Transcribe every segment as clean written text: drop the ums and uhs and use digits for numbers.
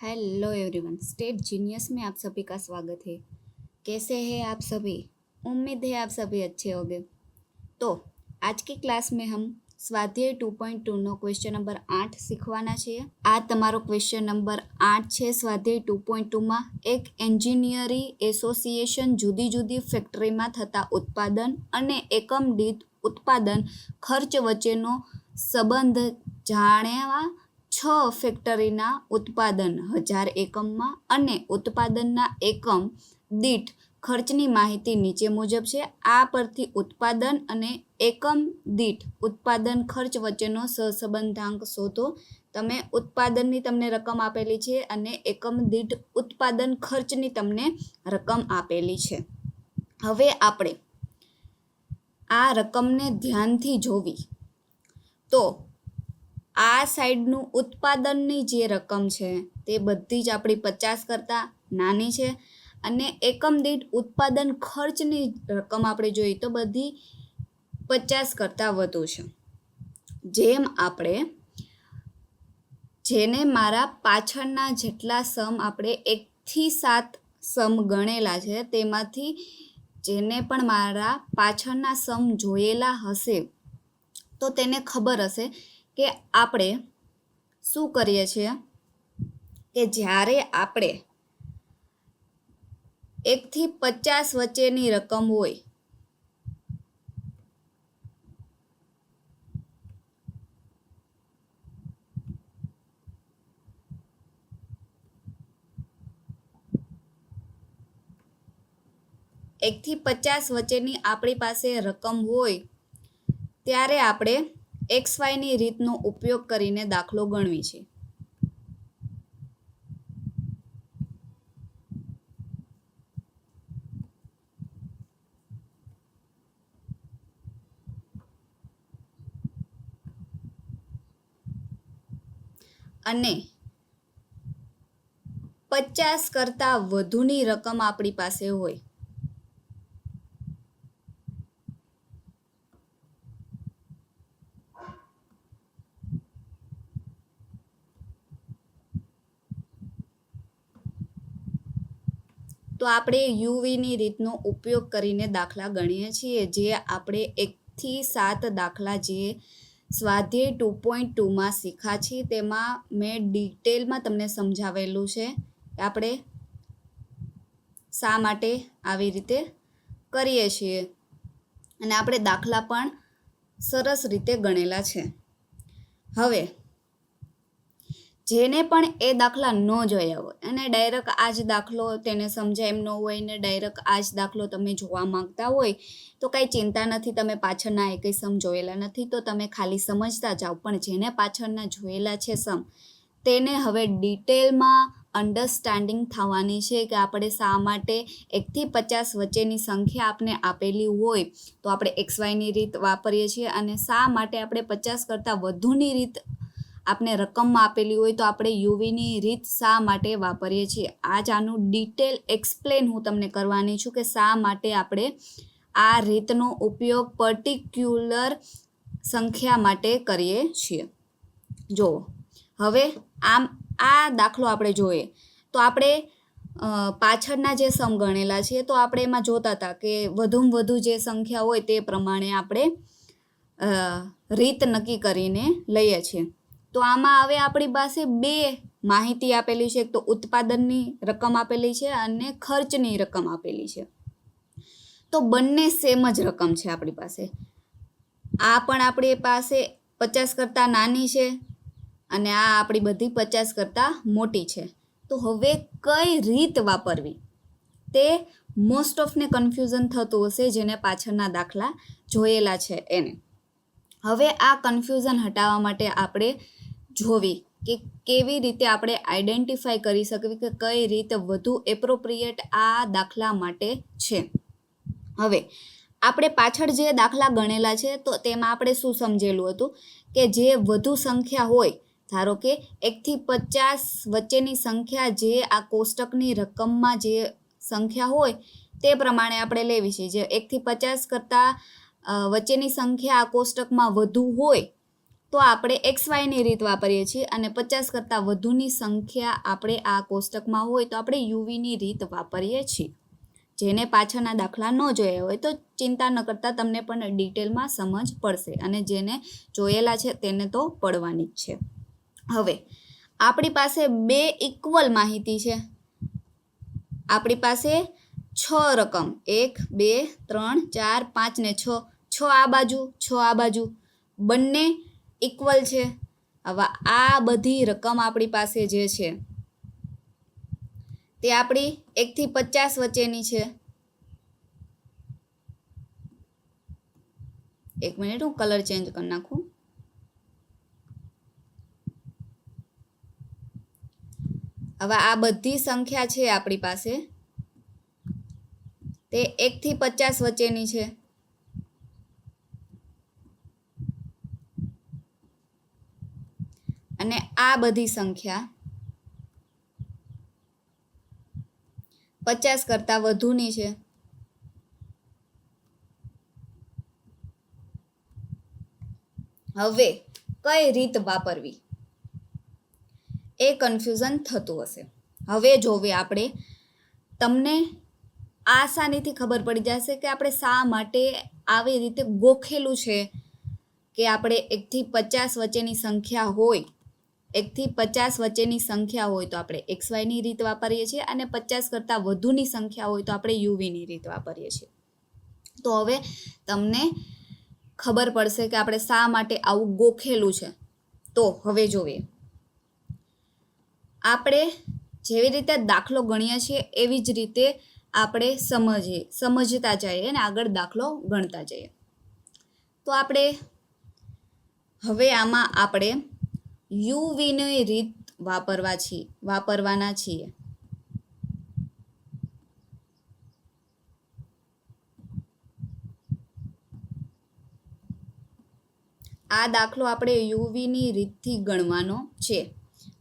Hello everyone, state genius में आप सभी का स्वागत है। कैसे हैं आप सभी? उम्मीद है आप सभी अच्छे होंगे। तो आज की क्लास में हम स्वाध्याय 2.2 નો ક્વેશ્ચન નંબર 8 શીખવાના છીએ। આ તમારો ક્વેશ્ચન નંબર 8 છે। સ્વાધ્યાય 2.2માં એક એન્જિનિયરિંગ એસોસિએશન જુદી જુદી ફેક્ટરીમાં થતા ઉત્પાદન અને એકમ દીઠ ઉત્પાદન ખર્ચ વચ્ચેનો સંબંધ જાણવા 6 ફેક્ટરીના ઉત્પાદન 1000 એકમમાં અને ઉત્પાદનના એકમ દીઠ ખર્ચની માહિતી નીચે મુજબ છે। આ પરથી ઉત્પાદન અને એકમ દીઠ ઉત્પાદન ખર્ચ વચ્ચેનો સહસંબંધાંક શોધો। તમે ઉત્પાદનની તમને રકમ આપેલી છે અને એકમ દીઠ ઉત્પાદન ખર્ચની તમને રકમ આપેલી છે। હવે આપણે આ રકમને ધ્યાનથી જોવી તો આ સાઈડનું ઉત્પાદનની જે રકમ છે તે બધી જ આપણી 50 કરતાં નાની છે અને એકમ દીઠ ઉત્પાદન ખર્ચની રકમ આપણે જોઈએ તો બધી 50 કરતાં વધુ છે। જેમ આપણે જેને મારા પાછળના જેટલા સમ આપણે 1 થી 7 સમ ગણેલા છે તેમાંથી જેને પણ મારા પાછળના સમ જોયેલા હશે તો તેને ખબર હશે કે આપણે શું કરીએ છીએ કે જ્યારે આપણે 1 થી 50 વચ્ચેની રકમ હોય એકથી 50 વચ્ચેની આપણી પાસે રકમ હોય ત્યારે આપણે XYની રીતનો ઉપયોગ કરીને દાખલો ગણવી છે। અને 50 કરતાં વધુની રકમ આપણી પાસે હોય તો આપણે યુવીની રીતનો ઉપયોગ કરીને દાખલા ગણીએ છીએ। જે આપણે 1 થી 7 દાખલા જે સ્વાધ્યાય 2.2માં શીખ્યા છીએ તેમાં મેં ડિટેલમાં તમને સમજાવેલું છે કે આપણે શા માટે આવી રીતે કરીએ છીએ અને આપણે દાખલા પણ સરસ રીતે ગણેલા છે। હવે જેને પણ એ દાખલા ન જોયા હોય અને ડાયરેક્ટ આ જ દાખલો તેને સમજાય એમ ન હોય ને ડાયરેક્ટ આ જ દાખલો તમે જોવા માંગતા હોય તો કાંઈ ચિંતા નથી, તમે પાછળના એકેય સમ જોયેલા નથી તો તમે ખાલી સમજતા જાઓ। પણ જેને પાછળના જોયેલા છે સમ તેને હવે ડિટેલમાં અન્ડરસ્ટેન્ડિંગ થવાની છે કે આપણે શા માટે 1 થી 50 વચ્ચેની સંખ્યા આપણે આપેલી હોય તો આપણે XYની રીત વાપરીએ છીએ અને શા માટે આપણે 50 કરતાં વધુની રીત આપણે રકમમાં આપેલી હોય તો આપણે યુવીની રીત શા માટે વાપરીએ છીએ। આજ આનું ડિટેલ એક્સપ્લેન હું તમને કરવાની છું કે શા માટે આપણે આ રીતનો ઉપયોગ પર્ટિક્યુલર સંખ્યા માટે કરીએ છીએ। જો હવે આ દાખલો આપણે જોઈએ તો આપણે પાછળના જે સમ ગણેલા છે તો આપણે એમાં જોતા હતા કે વધુમાં વધુ જે સંખ્યા હોય તે પ્રમાણે આપણે રીત નક્કી કરીને લઈએ છીએ। તો આમાં હવે આપણી પાસે 2 માહિતી આપેલી છે, એક તો ઉત્પાદનની રકમ આપેલી છે અને ખર્ચની રકમ આપેલી છે। તો બંને સેમ જ રકમ છે આપણી પાસે। આ પણ આપણી પાસે 50 કરતાં નાની છે અને આ આપણી બધી 50 કરતાં મોટી છે। તો હવે કઈ રીત વાપરવી તે મોસ્ટ ઓફને કન્ફ્યુઝન થતું હશે જેને પાછળના દાખલા જોયેલા છે એને। હવે આ કન્ફ્યુઝન હટાવવા માટે આપણે જોવી કે કેવી રીતે આપણે આઈડેન્ટિફાઈ કરી શકીએ કે કઈ રીત વધુ એપ્રોપ્રિએટ આ દાખલા માટે છે। હવે આપણે પાછળ જે દાખલા ગણેલા છે તો તેમાં આપણે શું સમજેલું હતું કે જે વધુ સંખ્યા હોય, ધારો કે 1 થી 50 વચ્ચેની સંખ્યા જે આ કોષ્ટકની રકમમાં જે સંખ્યા હોય તે પ્રમાણે આપણે લેવી છે। જે 1 થી 50 કરતાં વચ્ચેની સંખ્યા આ કોષ્ટકમાં વધુ હોય તો આપણે XYની રીત વાપરીએ છીએ અને 50 કરતાં વધુની સંખ્યા આપણે આ કોષ્ટકમાં હોય તો આપણે યુવીની રીત વાપરીએ છીએ. જેને પાછળના દાખલા ન જોયા હોય તો ચિંતા ન કરતાં તમને પણ ડિટેલમાં સમજ પડશે અને જેને જોયેલા છે તેને તો પડવાની જ છે. હવે આપણી પાસે 2 ઇક્વલ માહિતી છે. આપણી પાસે 6 રકમ 1 2 3 4 5 ને 6 આ બાજુ 6 આ બાજુ બંને ઇક્વલ છે. હવે આ બધી રકમ આપણી પાસે જે છે તે આપણી 1 થી 50 વચ્ચેની છે. એક મિનિટ હું કલર ચેન્જ કરી નાખું. હવે આ બધી સંખ્યા છે આપણી પાસે તે 1 થી 50 વચ્ચેની છે. અને આ બધી સંખ્યા 50 કરતાં વધુની છે. હવે કઈ રીત વાપરવી એ કન્ફ્યુઝન થતું હશે. હવે જોવે આપણે તમને આસાનીથી ખબર પડી જશે કે આપણે શા માટે આવી રીતે ગોખેલું છે કે આપણે 1 થી 50 વચ્ચેની સંખ્યા હોય 1 થી 50 વચ્ચેની સંખ્યા હોય તો આપણે XYની રીત વાપરીએ છીએ અને 50 કરતાં વધુની સંખ્યા હોય તો આપણે યુવીની રીત વાપરીએ છીએ. તો હવે તમને ખબર પડશે કે આપણે શા માટે આવું ગોખેલું છે. તો હવે જોઈએ આપણે જેવી રીતે દાખલો ગણીએ છીએ એવી જ રીતે આપણે સમજતા જઈએ અને આગળ દાખલો ગણતા જઈએ. તો આપણે હવે આમાં આપણે યુવીની રીત વાપરવાના છીએ. આ દાખલો આપણે યુવીની રીતથી ગણવાનો છે.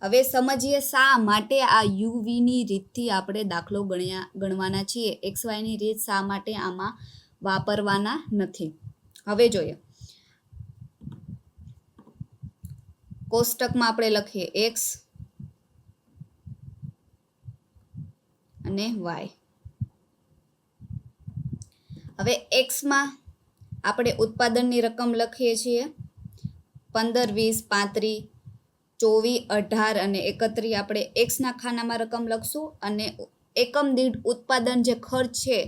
હવે સમજીએ શા માટે આ યુવીની રીતથી આપણે દાખલો ગણવાના છીએ. XYની રીત શા માટે આમાં વાપરવાના નથી. હવે જોઈએ કોષ્ટકમાં આપણે લખીએ x અને y. હવે xમાં આપણે ઉત્પાદનની રકમ લખીએ છીએ 15 20 35 24 18 અને 31. આપણે એક્સના ખાનામાં રકમ લખશું અને એકમ દીઠ ઉત્પાદન જે ખર્ચ છે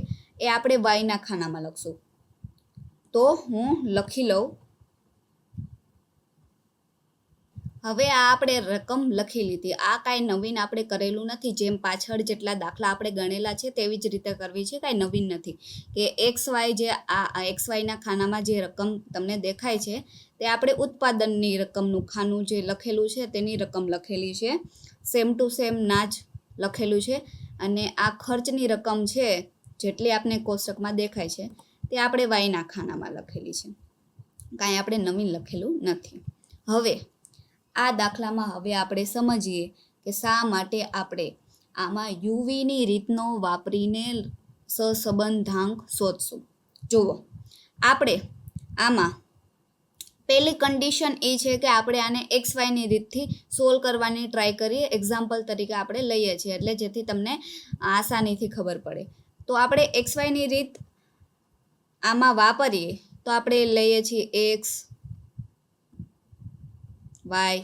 એ આપણે વાયના ખાનામાં લખશું. તો હું લખી લઉં. હવે આ આપણે રકમ લખી લીધી. આ કાંઈ નવીન આપણે કરેલું નથી. જેમ પાછળ જેટલા દાખલા આપણે ગણેલા છે તેવી જ રીતે કરવી છે. કાંઈ નવીન નથી કે XY જે આ XYના ખાનામાં જે રકમ તમને દેખાય છે તે આપણે ઉત્પાદનની રકમનું ખાનું જે લખેલું છે તેની રકમ લખેલી છે. સેમ ટુ સેમ ના જ લખેલું છે. અને આ ખર્ચની રકમ છે જેટલી આપણે કોષ્ટકમાં દેખાય છે તે આપણે વાયના ખાનામાં લખેલી છે. કાંઈ આપણે નવીન લખેલું નથી. હવે આ દાખલામાં હવે આપણે સમજીએ કે શા માટે આપણે આમાં યુવીની રીતનો વાપરીને સહસંબંધાંક શોધશું. જુઓ આપણે આમાં પહેલી કન્ડિશન એ છે કે આપણે આને XYની રીતથી સોલ્વ કરવાની ટ્રાય કરીએ. એક્ઝામ્પલ તરીકે આપણે લઈએ છીએ એટલે જેથી તમને આસાનીથી ખબર પડે. તો આપણે XYની રીત આમાં વાપરીએ તો આપણે લઈએ છીએ x y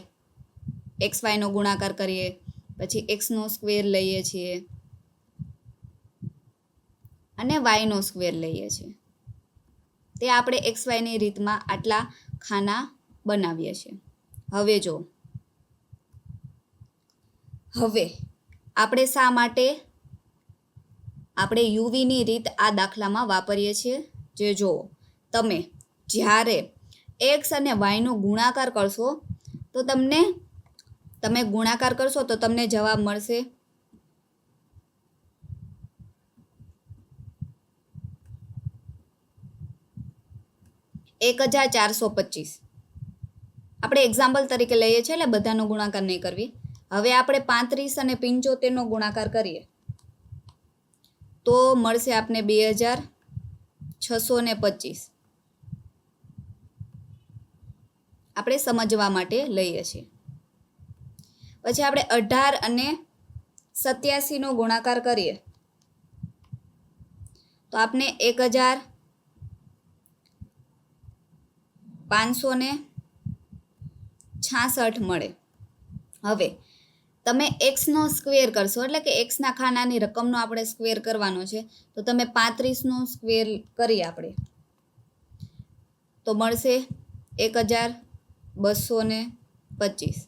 XYનો ગુણાકાર કરીએ પછી xનો સ્ક્વેર લઈએ છીએ અને yનો સ્ક્વેર લઈએ છીએ. તે આપણે XYની રીતમાં આટલા ખાના બનાવીએ છીએ. હવે જો હવે આપણે શા માટે આપણે યુવીની રીત આ દાખલામાં વાપરીએ છીએ. જે જો તમે જ્યારે x અને yનો ગુણાકાર કરશો તો તમે ગુણાકાર કરશો તો તમને જવાબ મળશે 1425. આપણે એક્ઝામ્પલ તરીકે લઈએ છીએ એટલે બધાનો ગુણાકાર નહીં કરવી. હવે આપણે 35 અને 75નો ગુણાકાર કરીએ તો મળશે આપને 2625. આપણે સમજવા માટે લઈએ છીએ. પછી આપણે 18 અને 87નો ગુણાકાર કરીએ તો આપણે 1566 મળે. હવે તમે એક્સનો સ્ક્વેર કરશો એટલે કે એક્સના ખાનાની રકમનો આપણે સ્ક્વેર કરવાનો છે તો તમે 35નો સ્ક્વેર કરીએ આપણે તો મળશે 1225.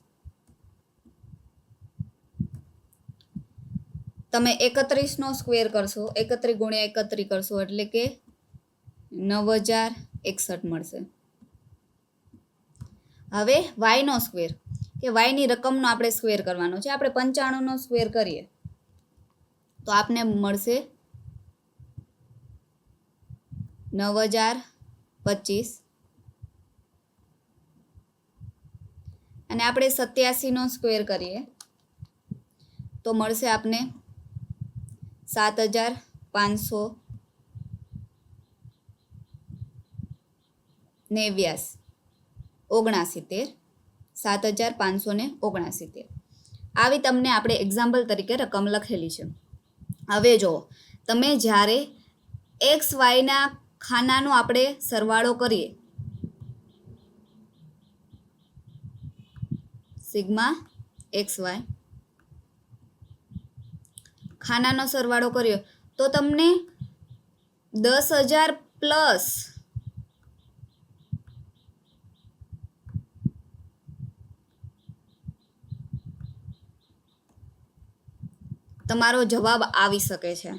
તમે 31નો સ્ક્વેર કરશો 31 ગુણ્યા 31 કરશો એટલે કે 9061 મળશે. હવે વાયનો સ્ક્વેર કે વાયની રકમનો આપણે સ્ક્વેર કરવાનો છે. આપણે 95નો સ્ક્વેર કરીએ તો આપને મળશે 9025 અને આપણે 87નો સ્ક્વેર કરીએ તો મળશે આપને 7569 આવી તમને આપણે એક્ઝામ્પલ તરીકે રકમ લખેલી છે. હવે જો તમે જ્યારે એક્સ વાયના ખાનાનો આપણે સરવાળો કરીએ સિગ્મા એક્સ વાય ખાનાનો સરવાળો કર્યો તો તમને 10,000 પ્લસ તમારો જવાબ આવી શકે છે.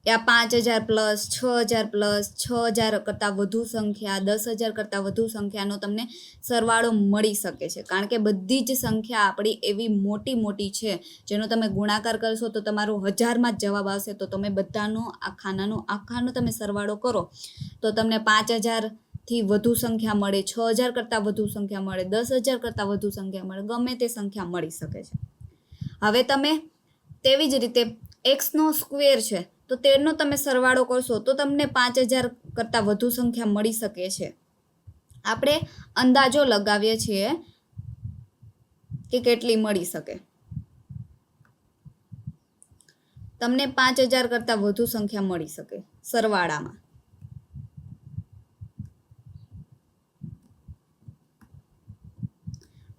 યા 5,000 પ્લસ 6,000 પ્લસ 6,000 કરતાં વધુ સંખ્યા 10,000 કરતાં વધુ સંખ્યાનો તમને સરવાળો મળી શકે છે. કારણ કે બધી જ સંખ્યા આપણી એવી મોટી મોટી છે જેનો તમે ગુણાકાર કરશો તો તમારો 1000માં જ જવાબ આવશે. તો તમે બધાનો આખાનો તમે સરવાળો કરો તો તમને 5,000થી વધુ સંખ્યા મળે, 6,000 કરતાં વધુ સંખ્યા મળે, 10,000 કરતાં વધુ સંખ્યા મળે, ગમે તે સંખ્યા મળી શકે છે. હવે તમે તેવી જ રીતે એક્સનો સ્ક્વેર છે તો તેનો તમે સરવાળો કરશો તો તમને 5,000 કરતાં વધુ સંખ્યા મળી શકે છે. આપણે અંદાજો લગાવીએ છીએ કે કેટલી મળી શકે. તમને 5,000 કરતાં વધુ સંખ્યા મળી શકે સરવાળામાં.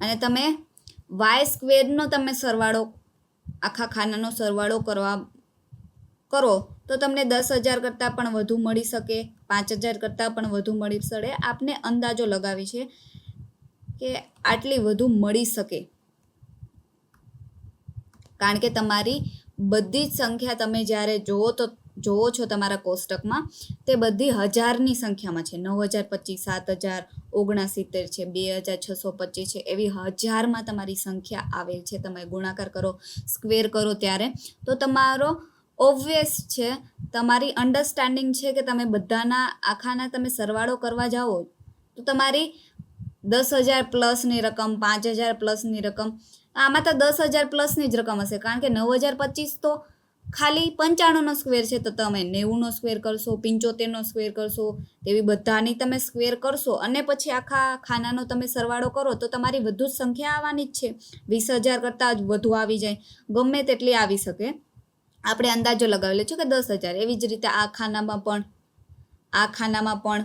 અને તમે વાય સ્ક્વેરનો તમે સરવાળો આખા ખાનાનો સરવાળો કરો તો તમને 10,000 કરતાં પણ વધુ મળી શકે, 5,000 કરતાં પણ વધુ મળી શકે. આપને અંદાજો લગાવી છે કે આટલી વધુ મળી શકે કારણ કે તમારી બધી જ સંખ્યા તમે જ્યારે જોવો છો તમારા કોષ્ટકમાં તે બધી હજારની સંખ્યામાં છે. 9,025, 7,069 છે, 2,625 છે, એવી હજારમાં તમારી સંખ્યા આવે છે. તમે ગુણાકાર કરો, સ્ક્વેર કરો ત્યારે તો તમારો ઓબ્વિયસ છે, તમારી અન્ડરસ્ટેન્ડિંગ છે કે તમે બધાના આખાના તમે સરવાળો કરવા જાઓ તો તમારી 10,000 પ્લસની રકમ, 5,000 પ્લસની રકમ, આમાં તો 10,000 પ્લસની જ રકમ હશે. કારણ કે 9,025 તો ખાલી 95નો સ્ક્વેર છે તો તમે 90નો સ્ક્વેર કરશો, 75નો સ્ક્વેર કરશો, તેવી બધાની તમે સ્ક્વેર કરશો અને પછી આખા ખાનાનો તમે સરવાળો કરો તો તમારી વધુ જ સંખ્યા આવવાની જ છે. 20,000 કરતાં જ વધુ આવી જાય, ગમે તેટલી આવી શકે. આપણે અંદાજો લગાવેલો છે કે 10,000. એવી જ રીતે આ ખાનામાં પણ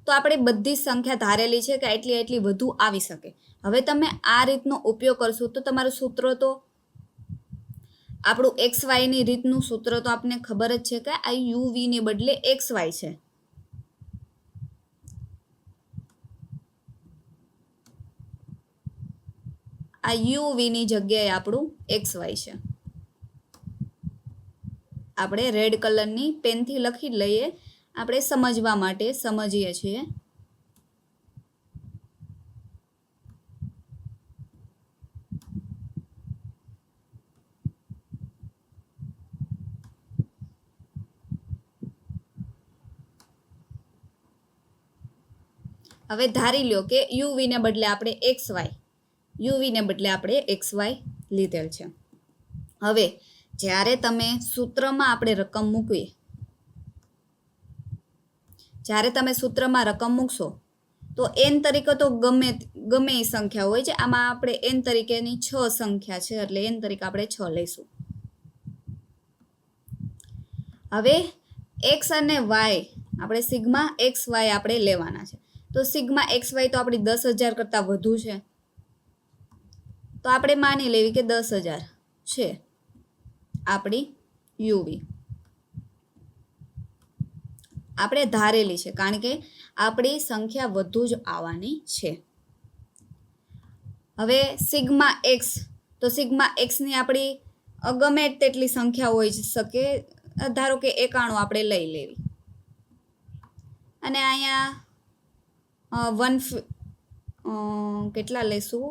તો આપણે બધી જ સંખ્યા ધારેલી છે કે એટલી વધુ આવી શકે. હવે તમે આ રીતનો ઉપયોગ કરશો તો તમારું સૂત્ર તો આપણું એક્સ વાયની રીતનું સૂત્ર તો આપને ખબર જ છે કે આ યુવીને બદલે એક્સ વાય છે. આ યુવીની જગ્યાએ આપણું એક્સ વાય છે. આપણે રેડ કલરની પેનથી લખી લઈએ, આપણે સમજવા માટે સમજીએ છીએ. હવે ધારી લો કે યુવીને બદલે આપણે એક્સ વાય લીધેલ છે. હવે જ્યારે તમે સૂત્રમાં આપણે રકમ મૂકીએ, જ્યારે તમે સૂત્રમાં રકમ મૂકશો તો n તરીકે તો ગમે એ સંખ્યા હોય છે. આમાં આપણે n તરીકેની 6 સંખ્યા છે એટલે n તરીકે આપણે 6 લઈશું. હવે x અને y આપણે સિગ્મા એક્સ વાય આપણે લેવાના છે. તો સિગ્મા એક્સ વાય તો આપણી 10,000 કરતાં વધુ છે, તો આપણે માની લેવી કે 10,000 છે આપણી યુવી. આપણે ધારેલી છે કારણ કે આપણી સંખ્યા વધુ જ આવવાની છે. હવે સિગ્મા એક્સ, તો સિગ્મા એક્સની આપણી ગમે તેટલી સંખ્યા હોઈ શકે, ધારો કે 91 આપણે લઈ લેવી. અને અહીંયા કેટલા લઈશું,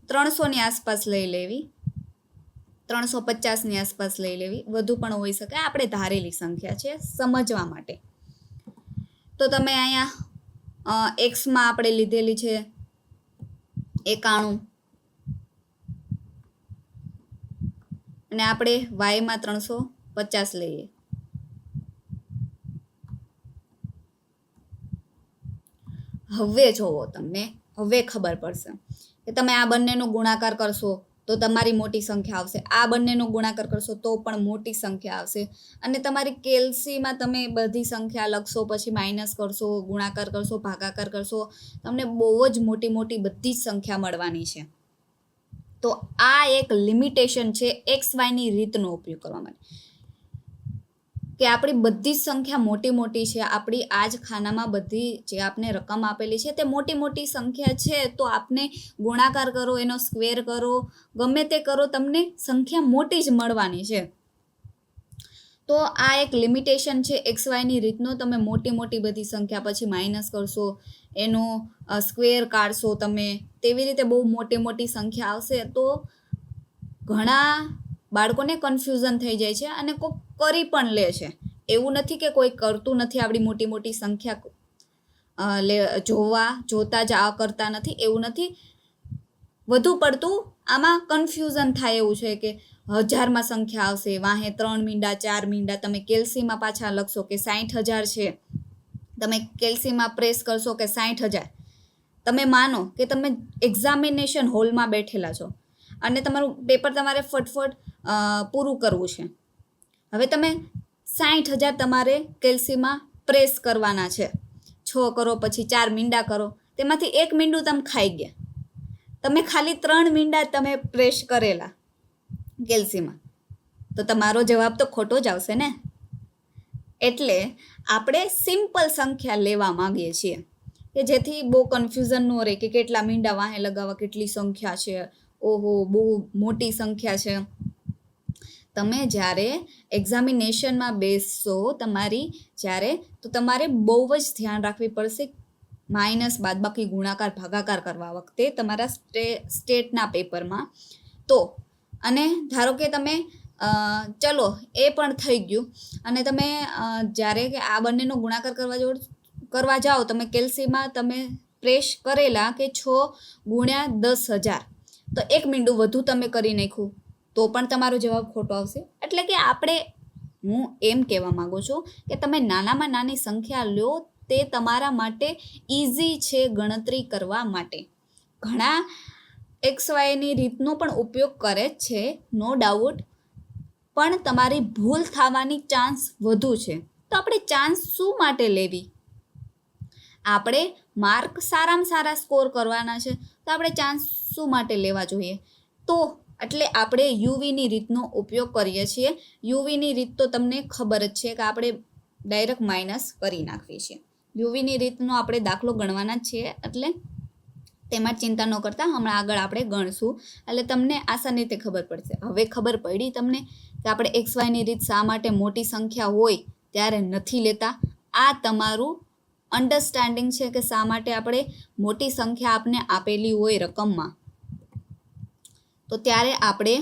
300ની આસપાસ લઈ લેવી, 350ની આસપાસ લઈ લેવી, વધુ પણ હોઈ શકે. આપણે ધારેલી સંખ્યા છે સમજવા માટે. તો તમે અહીંયા એક્સમાં આપણે લીધેલી છે 91 અને આપણે વાયમાં 350 લઈએ. હવે જોવો, તમને હવે ખબર પડશે કે તમે આ બંનેનો ગુણાકાર કરશો તો તમારી મોટી સંખ્યા આવશે, આ બંનેનો ગુણાકાર કરશો તો પણ મોટી સંખ્યા આવશે. અને તમારી કેલ્સીમાં તમે બધી સંખ્યા લખશો, પછી માઇનસ કરશો, ગુણાકાર કરશો, ભાગાકાર કરશો, તમને બહુ જ મોટી મોટી બધી જ સંખ્યા મળવાની છે. તો આ એક લિમિટેશન છે એક્સ વાયની રીતનો ઉપયોગ કરવા માટે, કે આપણી બધી જ સંખ્યા મોટી મોટી છે. આપણી આ જ ખાનામાં બધી જે આપને રકમ આપેલી છે તે મોટી મોટી સંખ્યા છે. તો આપને ગુણાકાર કરો, એનો સ્ક્વેર કરો, ગમે તે કરો, તમને સંખ્યા મોટી જ મળવાની છે. તો આ એક લિમિટેશન છે એક્સ વાયની રીતનો. તમે મોટી મોટી બધી સંખ્યા પછી માઇનસ કરશો, એનો સ્ક્વેર કાઢશો, તમે તેવી રીતે બહુ મોટી મોટી સંખ્યા આવશે. તો ઘણા બાળકોને કન્ફ્યુઝન થઈ જાય છે અને કોઈ કરી પણ લે છે. એવું નથી કે કોઈ કરતું નથી, આપણી મોટી મોટી સંખ્યા જોતા જ આ કરતા નથી, એવું નથી. વધુ પડતું આમાં કન્ફ્યુઝન થાય એવું છે કે 1000માં સંખ્યા આવશે, વાહે 3 મીંડા 4 મીંડા, તમે કેલ્સીમાં પાછા લખશો કે 60,000 છે, તમે કેલ્સીમાં પ્રેસ કરશો કે 60,000. તમે માનો કે તમે એક્ઝામિનેશન હોલમાં બેઠેલા છો અને તમારું પેપર તમારે ફટફટ પૂરું કરવું છે. હવે તમે 60,000 તમારે કેલ્સીમાં પ્રેસ કરવાના છે. 6 કરો, પછી 4 મીંડા કરો, તેમાંથી 1 મીંડું તમે ખાઈ ગયા. તમે ખાલી 3 મીંડા તમે પ્રેસ કરેલા કેલ્સીમાં, તો તમારો જવાબ તો ખોટો જ આવશે ને. એટલે આપણે સિમ્પલ સંખ્યા લેવા માંગીએ છીએ કે જેથી બહુ કન્ફ્યુઝન ન રહે કે કેટલા મીંડા વાહે લગાવવા, કેટલી સંખ્યા છે, ઓહો બહુ મોટી સંખ્યા છે. તમે જ્યારે એક્ઝામિનેશનમાં બેસશો તમારી જ્યારે, તો તમારે બહુ જ ધ્યાન રાખવી પડશે માઇનસ, બાદબાકી, ગુણાકાર, ભાગાકાર કરવા વખતે તમારા સ્ટેટના પેપરમાં. તો અને ધારો કે તમે ચલો એ પણ થઈ ગયું અને તમે જ્યારે કે આ બંનેનો ગુણાકાર કરવા જાઓ, તમે કેલ્સીમાં તમે પ્રેસ કરેલા કે 6 ગુણ્યા 10,000, તો 1 મીંડું વધુ તમે કરી નાખ્યું તો પણ તમારો જવાબ ખોટો આવશે. એટલે કે હું એમ કહેવા માગું છું કે તમે નાનામાં નાની સંખ્યા લો, તે તમારા માટે ઇઝી છે ગણતરી કરવા માટે. ઘણા એક્સ વાયની રીતનો પણ ઉપયોગ કરે છે, નો ડાઉટ, પણ તમારી ભૂલ થવાની ચાન્સ વધુ છે. તો આપણે ચાન્સ શું માટે લેવી? આપણે માર્ક સારામાં સારા સ્કોર કરવાના છે, તો આપણે ચાન્સ શું માટે લેવા જોઈએ? તો એટલે આપણે યુવીની રીતનો ઉપયોગ કરીએ છીએ. યુવીની રીત તો તમને ખબર જ છે કે આપણે ડાયરેક્ટ માઇનસ કરી નાખવી છે. યુવીની રીતનો આપણે દાખલો ગણવાના જ છીએ, એટલે તેમાં ચિંતા ન કરતા, હમણાં આગળ આપણે ગણશું એટલે તમને આસાની રીતે ખબર પડશે. હવે ખબર પડી તમને કે આપણે એક્સ વાયની રીત શા માટે મોટી સંખ્યા હોય ત્યારે નથી લેતા. આ તમારું અન્ડરસ્ટેન્ડિંગ છે કે શા માટે આપણે મોટી સંખ્યા આપને આપેલી હોય રકમમાં, તો ત્યારે આપણે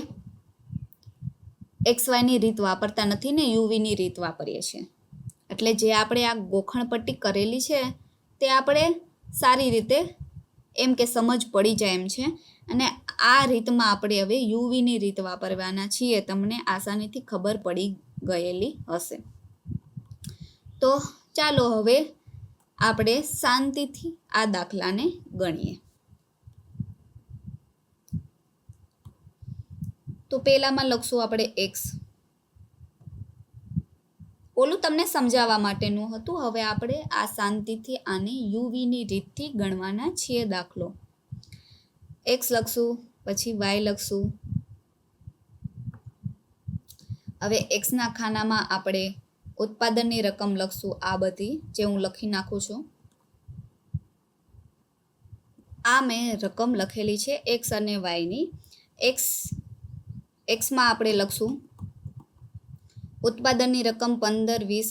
એક્સ વાયની રીત વાપરતા નથી ને યુવીની રીત વાપરીએ છીએ. એટલે જે આપણે આ ગોખણપટ્ટી કરેલી છે તે આપણે સારી રીતે એમ કે સમજ પડી જાય એમ છે. અને આ રીતમાં આપણે હવે યુવીની રીત વાપરવાના છીએ, તમને આસાનીથી ખબર પડી ગયેલી હશે. તો ચાલો હવે આપણે શાંતિથી આ દાખલાને ગણીએ. તો પહેલામાં લખશું આપણે એક્સ. ઓલું તમને સમજાવવા માટેનું હતું. હવે આપણે આ શાંતિથી આને યુવીની રીતથી ગણવાના છીએ દાખલો. એક્સ લખશું, પછી વાય લખશું. હવે એક્સના ખાનામાં આપણે ઉત્પાદનની રકમ લખશું, આ બધી જે હું લખી નાખું છું. આ મેં રકમ લખેલી છે એક્સ અને વાયની. એક્સમાં આપણે લખશું ઉત્પાદનની રકમ 15, 20,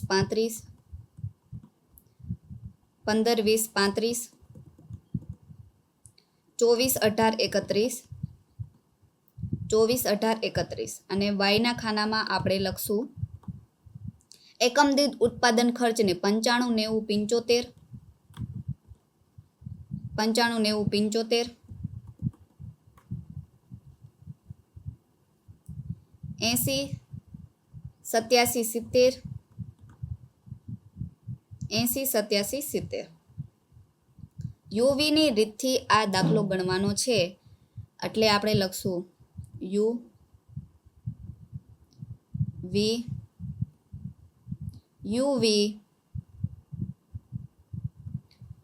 35, 24, 18, 31 અને વાયના ખાનામાં આપણે લખશું એકમ દીઠ ઉત્પાદન ખર્ચને 95, 90, 75, 80, 87, 70. યુવીની રીતથી આ દાખલો ગણવાનો છે એટલે આપણે લખશું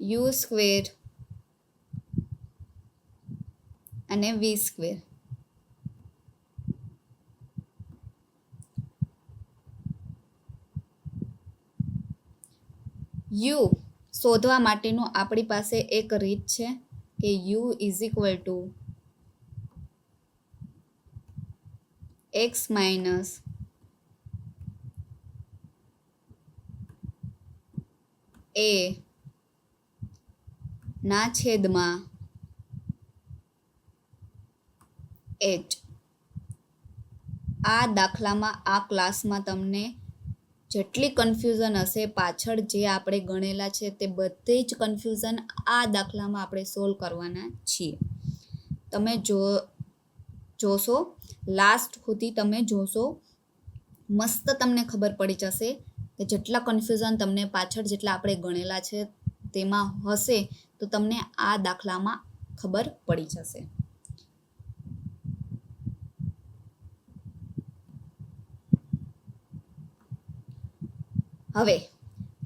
યુ સ્ક્વેર અને વી સ્ક્વેર. યુ શોધવા માટેનું આપણી પાસે એક રીત છે કે U is equal to X minus A ના છેદમાં એચ. આ દાખલામાં આ ક્લાસમાં તમને જેટલી કન્ફ્યુઝન હશે પાછળ જે આપણે ગણેલા છે તે બધી જ કન્ફ્યુઝન આ દાખલામાં આપણે સોલ્વ કરવાના છીએ. તમે જોશો લાસ્ટ સુધી તમે જોશો, મસ્ત તમને ખબર પડી જશે કે જેટલા કન્ફ્યુઝન તમને પાછળ જેટલા આપણે ગણેલા છે તેમાં હશે તો તમને આ દાખલામાં ખબર પડી જશે. હવે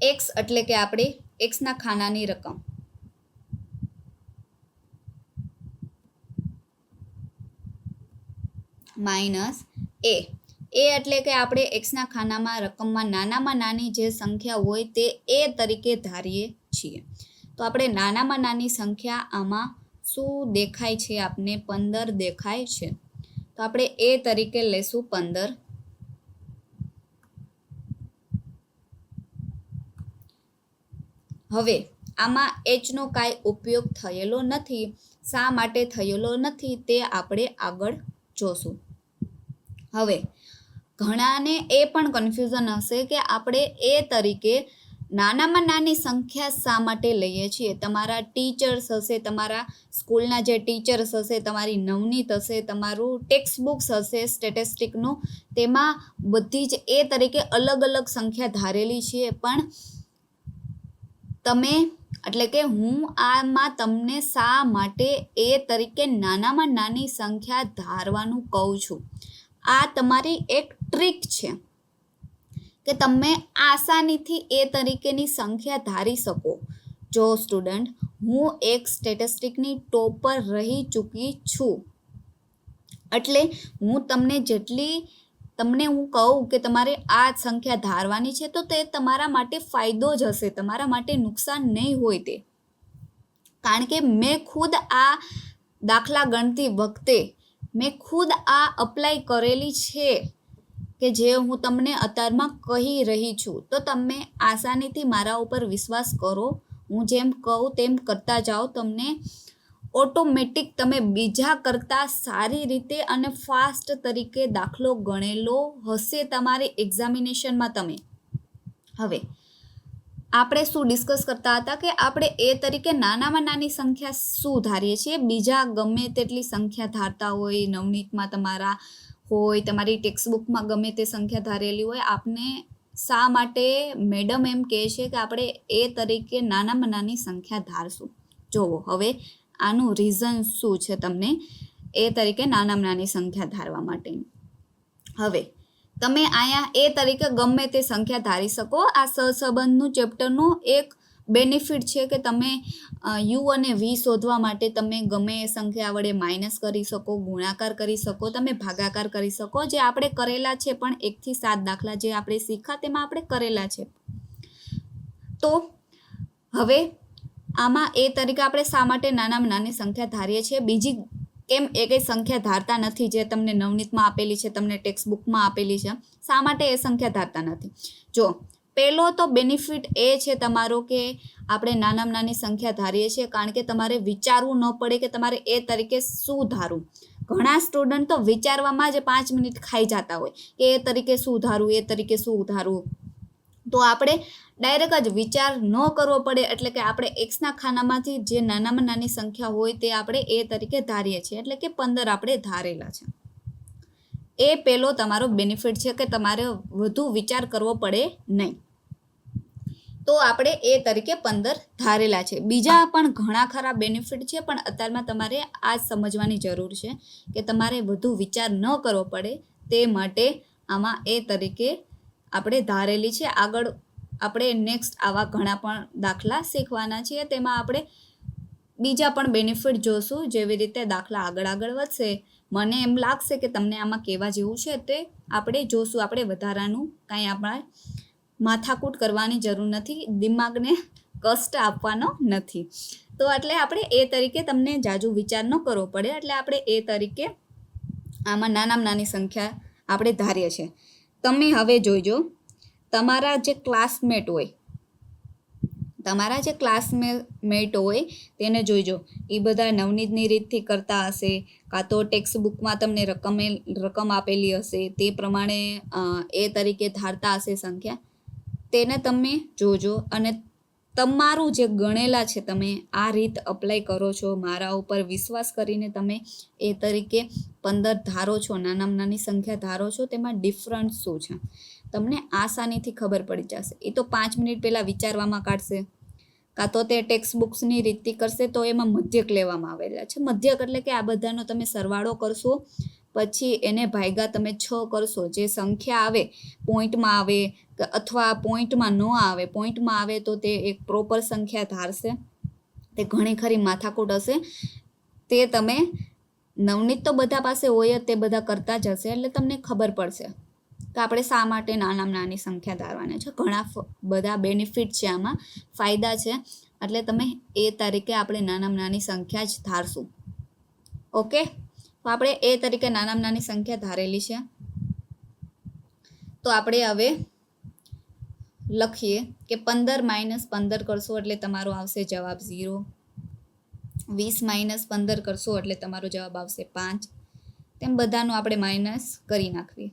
એક્સ એટલે કે આપણે એક્સના ખાનાની રકમ માઇનસ એ એટલે કે આપણે એક્સના ખાનામાં રકમમાં નાનામાં નાની જે સંખ્યા હોય તે એ તરીકે ધારીએ છીએ. તો આપણે નાનામાં નાની સંખ્યા આમાં શું દેખાય છે? આપને 15 દેખાય છે. તો આપણે એ તરીકે લેશું 15. હવે આમાં એચનો કાંઈ ઉપયોગ થયેલો નથી. શા માટે થયેલો નથી તે આપણે આગળ જોશું. હવે ઘણાને એ પણ કન્ફ્યુઝન હશે કે આપણે એ તરીકે નાનામાં નાની સંખ્યા શા માટે લઈએ છીએ. તમારા ટીચર્સ હશે, તમારા સ્કૂલના જે ટીચર્સ હશે, તમારી નવનીત હશે, તમારું ટેક્સ્ટ બુક્સ હશે સ્ટેટિસ્ટિકનું, તેમાં બધી જ એ તરીકે અલગ અલગ સંખ્યા ધારેલી છે. પણ તમે એટલે કે હું આમાં તમને શા માટે એ તરીકે નાનામાં નાની સંખ્યા ધારવાનું કહું છું. આ તમારી એક ટ્રીક છે કે તમે આસાનીથી એ તરીકેની સંખ્યા ધારી શકો. જો સ્ટુડન્ટ, હું એક સ્ટેટિસ્ટિકની ટોપર રહી ચૂકી છું એટલે હું તમને હું કહું કે તમારે આ સંખ્યા ધારવાની છે તો તે તમારા માટે ફાયદો જ હશે, તમારા માટે નુકસાન નહીં હોય તે. કારણ કે મેં ખુદ આ દાખલા ગણતી વખતે મેં ખુદ આ અપ્લાય કરેલી છે કે જે હું તમને અત્યારમાં કહી રહી છું. તો તમે આસાનીથી મારા ઉપર વિશ્વાસ કરો. હું જેમ કહું તેમ કરતા જાઓ. તમને ઓટોમેટિક તમે બીજા કરતાં સારી રીતે અને ફાસ્ટ તરીકે દાખલો ગણેલો હશે તમારી એક્ઝામિનેશનમાં. તમે હવે આપણે શું ડિસ્કસ કરતા હતા કે આપણે એ તરીકે નાનામાં નાની સંખ્યા શું ધારીએ છીએ. બીજા ગમે તેટલી સંખ્યા ધારતા હોય, નવનીતમાં તમારા હોય, તમારી ટેક્સ્ટબુકમાં ગમે તે સંખ્યા ધારેલી હોય, આપને શા માટે મેડમ એમ કહે છે કે આપણે એ તરીકે નાનામાં નાની સંખ્યા ધારશું? જોવો હવે આનું રીઝન શું છે તમને એ તરીકે નાનામાં નાની સંખ્યા ધારવા માટેની. હવે તમે અહીંયા એ તરીકે ગમે તે સંખ્યા ધારી શકો. આ સહસંબંધનું ચેપ્ટરનું એક બેનિફિટ છે કે તમે યુ અને વી શોધવા માટે તમે ગમે એ સંખ્યા વડે માઇનસ કરી શકો, ગુણાકાર કરી શકો, તમે ભાગાકાર કરી શકો, જે આપણે કરેલા છે. પણ 1 થી 7 દાખલા જે આપણે શીખ્યા તેમાં આપણે કરેલા છે. તો હવે આમાં એ તરીકે આપણે શા માટે નાનામાં નાની સંખ્યા ધારીએ છીએ? બીજી કેમ એ કંઈ સંખ્યા ધારતા નથી જે તમને નવનીતમાં આપેલી છે, તમને ટેક્સ્ટ બુકમાં આપેલી છે? શા માટે એ સંખ્યા ધારતા નથી? જો પહેલો તો બેનિફિટ એ છે તમારો કે આપણે નાનામાં નાની સંખ્યા ધારીએ છીએ કારણ કે તમારે વિચારવું ન પડે કે તમારે એ તરીકે શું ધારવું. ઘણા સ્ટુડન્ટ તો વિચારવામાં જ 5 મિનિટ ખાઈ જતા હોય કે એ તરીકે શું ધારવું, એ તરીકે શું ધારવું. તો આપણે ડાયરેક્ટ જ વિચાર ન કરવો પડે એટલે કે આપણે એક્સના ખાનામાંથી જે નાનામાં નાની સંખ્યા હોય તે આપણે એ તરીકે ધારીએ છીએ, એટલે કે 15 આપણે ધારેલા છે. એ પહેલો તમારો બેનિફિટ છે કે તમારે વધુ વિચાર કરવો પડે નહીં. તો આપણે એ તરીકે 15 ધારેલા છે. બીજા પણ ઘણા ખરા બેનિફિટ છે પણ અત્યારમાં તમારે આ સમજવાની જરૂર છે કે તમારે વધુ વિચાર ન કરવો પડે તે માટે આમાં એ તરીકે આપણે ધારેલી છે. આગળ આપણે નેક્સ્ટ આવા ઘણા પણ દાખલા શીખવાના છીએ, તેમાં આપણે બીજા પણ બેનિફિટ જોશું. જેવી રીતે દાખલા આગળ વધશે મને એમ લાગશે કે તમને આમાં કેવા જેવું છે તે આપણે જોશું. આપણે વધારાનું કાંઈ આપણા માથાકૂટ કરવાની જરૂર નથી, દિમાગને કષ્ટ આપવાનો નથી. તો એટલે આપણે એ તરીકે તમને જાજુ વિચાર ન કરવો પડે એટલે આપણે એ તરીકે આમાં નાનામાં નાની સંખ્યા આપણે ધારીએ છીએ. તમે હવે જોઈજો તમારા જે ક્લાસમેટ હોય તેને જોઈજો એ બધા નવનીતની રીતથી કરતા હશે, કાં તો ટેક્સ્ટ બુકમાં તમને રકમ આપેલી હશે તે પ્રમાણે એ તરીકે ધારતા હશે સંખ્યા. તેને તમે જોજો અને તમારું જે ગણેલા છે તમે આ રીત અપ્લાય કરો છો, મારા ઉપર વિશ્વાસ કરીને તમે એ તરીકે 15 ધારો છો, નાનામાં નાની સંખ્યા ધારો છો, તેમાં ડિફરન્સ શું છે તમને આસાનીથી ખબર પડી જશે. એ તો 5 મિનિટ પહેલાં વિચારવામાં કાઢશે, કાં તો તે ટેક્સ્ટ બુક્સની રીતથી કરશે તો એમાં મધ્યક લેવામાં આવેલા છે. મધ્યક એટલે કે આ બધાનો તમે સરવાળો કરશો પછી એને ભાગ્યા તમે 6 કરશો. જે સંખ્યા આવે પોઈન્ટમાં આવે અથવા પોઈન્ટમાં ન આવે, પોઈન્ટમાં આવે તો તે એક પ્રોપર સંખ્યા ધારશે. તે ઘણી ખરી માથાકૂટ હશે. તે તમે નવનીત તો બધા પાસે હોય જ, તે બધા કરતા જ હશે એટલે તમને ખબર પડશે કે આપણે શા માટે નાનામાં નાની સંખ્યા ધારવાના છે. ઘણા બધા બેનિફિટ છે આમાં, ફાયદા છે. એટલે તમે એ તરીકે આપણે નાનામાં નાની સંખ્યા જ ધારશું. ઓકે, તો આપણે એ તરીકે નાનામાં નાની સંખ્યા ધારેલી છે. તો આપણે હવે લખીએ કે 15 - 15 કરશો એટલે તમારો આવશે જવાબ 0. 20 - 15 કરશો એટલે તમારો જવાબ આવશે 5. તેમ બધાનું આપણે માઇનસ કરી નાખીએ.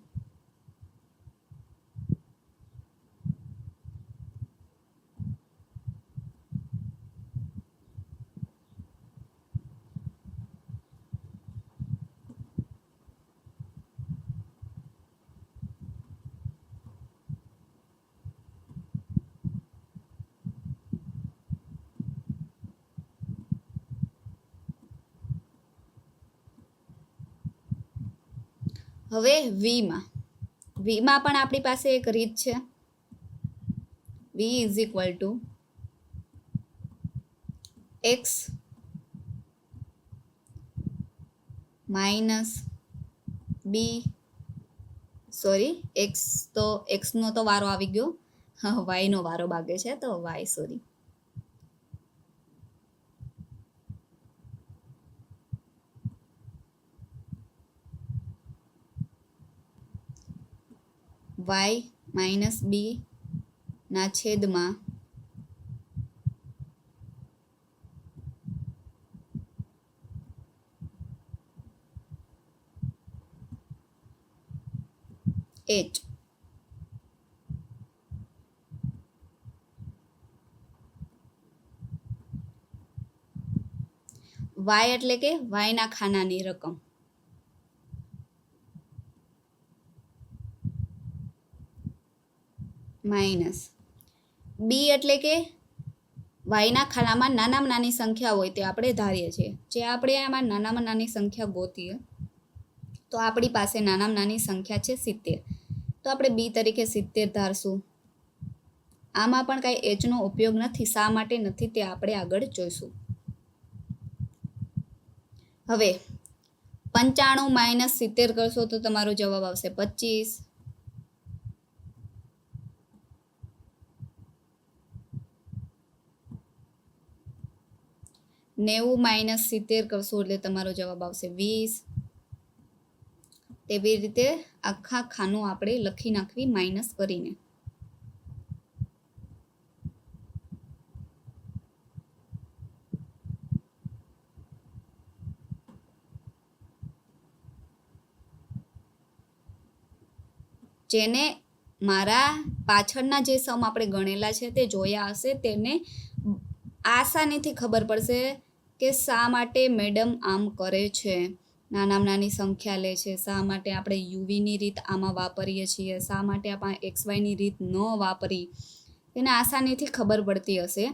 હવે વીમાં પણ આપણી પાસે એક રીત છે. v = x - b, સોરી એક્સનો તો વારો આવી ગયો, વાયનો વારો બાગે છે તો વાય સોરી. y - b ના છેદમાં h. y એટલે કે વાયના ખાનાની રકમ. માઇનસ બી એટલે કે વાયના ખાનામાં નાનામાં નાની સંખ્યા હોય તે આપણે ધારીએ છીએ. જે આપણે આમાં નાનામાં નાની સંખ્યા ગોતીએ તો આપણી પાસે નાનામાં નાની સંખ્યા છે 70. તો આપણે બી તરીકે 70 ધારશું. આમાં પણ કાંઈ એચનો ઉપયોગ નથી. શા માટે નથી તે આપણે આગળ જોઈશું. હવે 95 - 70 કરશો તો તમારો જવાબ આવશે 25. 90 - 70 કરશો એટલે તમારો જવાબ આવશે 20. તેવી રીતે આખા ખાનું આપણે લખી નાખવી માઇનસ કરીને. જેને મારા પાછળના જે સમ આપણે ગણેલા છે તે જોયા હશે તેને આસાનીથી ખબર પડશે કે શા માટે મેડમ આમ કરે છે. નાનામાં નાની સંખ્યા લે છે, શા માટે આપણે યુવીની રીત આમાં વાપરીએ છીએ, શા માટે આપણે XYની રીત ન વાપરી, તેને આસાનીથી ખબર પડતી હશે.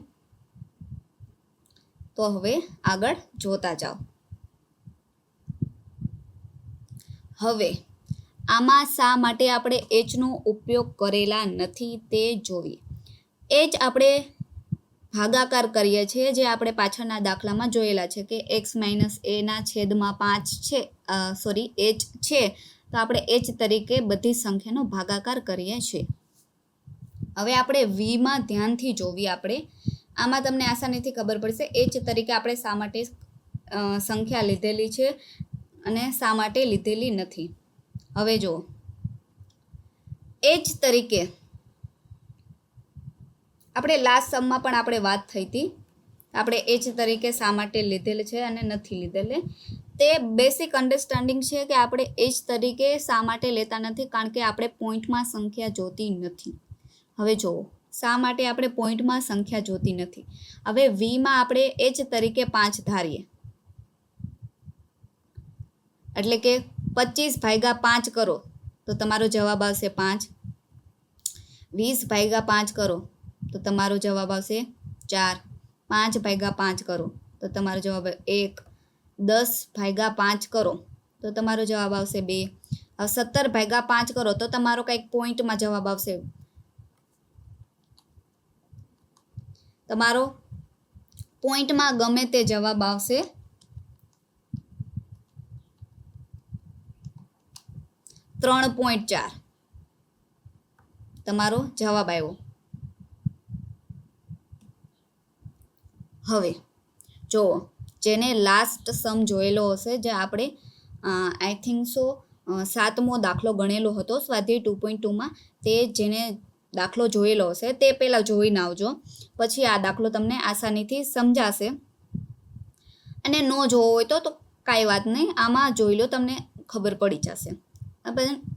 તો હવે આગળ જોતા જાઓ. હવે આમાં શા માટે આપણે એચનો ઉપયોગ કરેલા નથી તે જોઈએ. એચ આપણે ભાગાકાર કરીએ છીએ, જે આપણે પાછળના દાખલામાં જોયેલા છે કે x - a/5 છે, એચ છે, તો આપણે એચ તરીકે બધી સંખ્યાનો ભાગાકાર કરીએ છીએ. હવે આપણે વીમાં ધ્યાનથી જોવી. આપણે આમાં તમને આસાનીથી ખબર પડશે એચ તરીકે આપણે શા માટે સંખ્યા લીધેલી છે અને શા માટે લીધેલી નથી. હવે જુઓ, એચ તરીકે આપણે લાસ્ટ સમમાં પણ આપણે વાત થઈ હતી. આપણે એચ તરીકે શા માટે લીધેલ છે અને નથી લીધેલ, તે બેસિક અન્ડરસ્ટેન્ડિંગ છે કે આપણે એચ તરીકે શા માટે લેતા નથી, કારણ કે આપણે પોઈન્ટમાં સંખ્યા જોતી નથી. હવે જુઓ, શા માટે આપણે પોઈન્ટમાં સંખ્યા જોતી નથી. હવે વીમાં આપણે એચ તરીકે 5 ધારીએ, એટલે કે 25/5 કરો તો તમારો જવાબ આવશે 5. 20/5 કરો તો તમારો જવાબ આવશે 4. 5/5 કરો તો તમારો જવાબ 1. 10/5 કરો તો તમારો જવાબ આવશે 2. હવે 17/5 કરો તો તમારો કંઈક પોઈન્ટમાં જવાબ આવશે. તમારો પોઈન્ટમાં ગમે તે જવાબ આવશે. 3.4 તમારો જવાબ આવ્યો. હવે જુઓ, જેને લાસ્ટ સમ જોયેલો હશે, જે આપણે આઈ થિંક સો 7મો દાખલો ગણેલો હતો સ્વાધ્યાય 2.2માં, તે જેને દાખલો જોયેલો હશે તે પહેલાં જોઈને આવજો. પછી આ દાખલો તમને આસાનીથી સમજાશે. અને ન જોવો હોય તો કાંઈ વાત નહીં, આમાં જોઈ લો, તમને ખબર પડી જશે.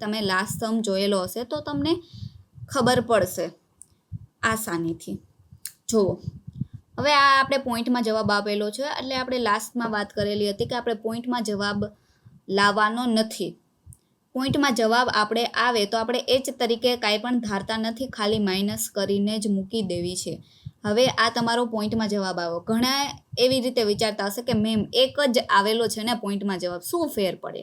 તમે લાસ્ટ સમ જોયેલો હશે તો તમને ખબર પડશે આસાનીથી. જુઓ, હવે આ આપણે પોઈન્ટમાં જવાબ આપેલો છે, એટલે આપણે લાસ્ટમાં વાત કરેલી હતી કે આપણે પોઈન્ટમાં જવાબ લાવવાનો નથી. પોઈન્ટમાં જવાબ આપણે આવે તો આપણે એચ તરીકે કાંઈ પણ ધારતા નથી, ખાલી માઇનસ કરીને જ મૂકી દેવી છે. હવે આ તમારો પોઈન્ટમાં જવાબ આવ્યો. ઘણા એવી રીતે વિચારતા હશે કે મેમ એક જ આવેલો છે ને પોઈન્ટમાં જવાબ, શું ફેર પડે?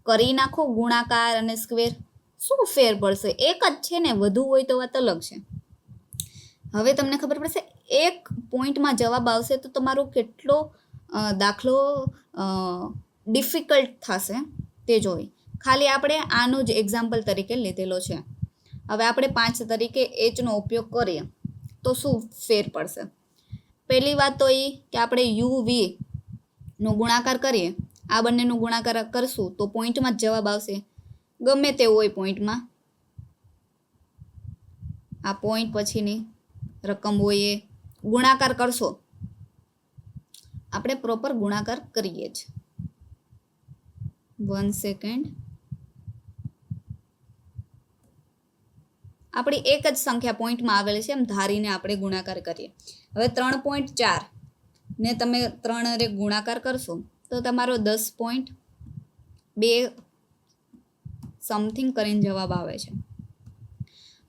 કરી નાખો ગુણાકાર અને સ્ક્વેર, શું ફેર પડશે? એક જ છે ને, વધુ હોય તો વાત અલગ છે. હવે તમને ખબર પડશે એક પોઈન્ટમાં જવાબ આવશે તો તમારો કેટલો દાખલો ડિફિકલ્ટ થશે તે જોઈ. ખાલી આપણે આનું જ એક્ઝામ્પલ તરીકે લીધેલો છે. હવે આપણે 5 તરીકે એચનો ઉપયોગ કરીએ તો શું ફેર પડશે? પહેલી વાત તો એ કે આપણે યુવીનો ગુણાકાર કરીએ, આ બંનેનો ગુણાકાર કરશું તો પોઈન્ટમાં જ જવાબ આવશે. ગમે તેવું હોય પોઈન્ટમાં, આ પોઈન્ટ પછીની રકમ હોય એ ગુણાકાર કરશો. આપણે પ્રોપર ગુણાકાર કરીએ જ. 1 સેકન્ડ. આપણી એક જ સંખ્યા પોઈન્ટમાં આવેલી છે એમ ધારીને આપણે ગુણાકાર કરીએ. હવે 3.4 ને તમે 3 ગુણાકાર કરશો તો તમારો 10.2 સમથિંગ કરીને જવાબ આવે છે.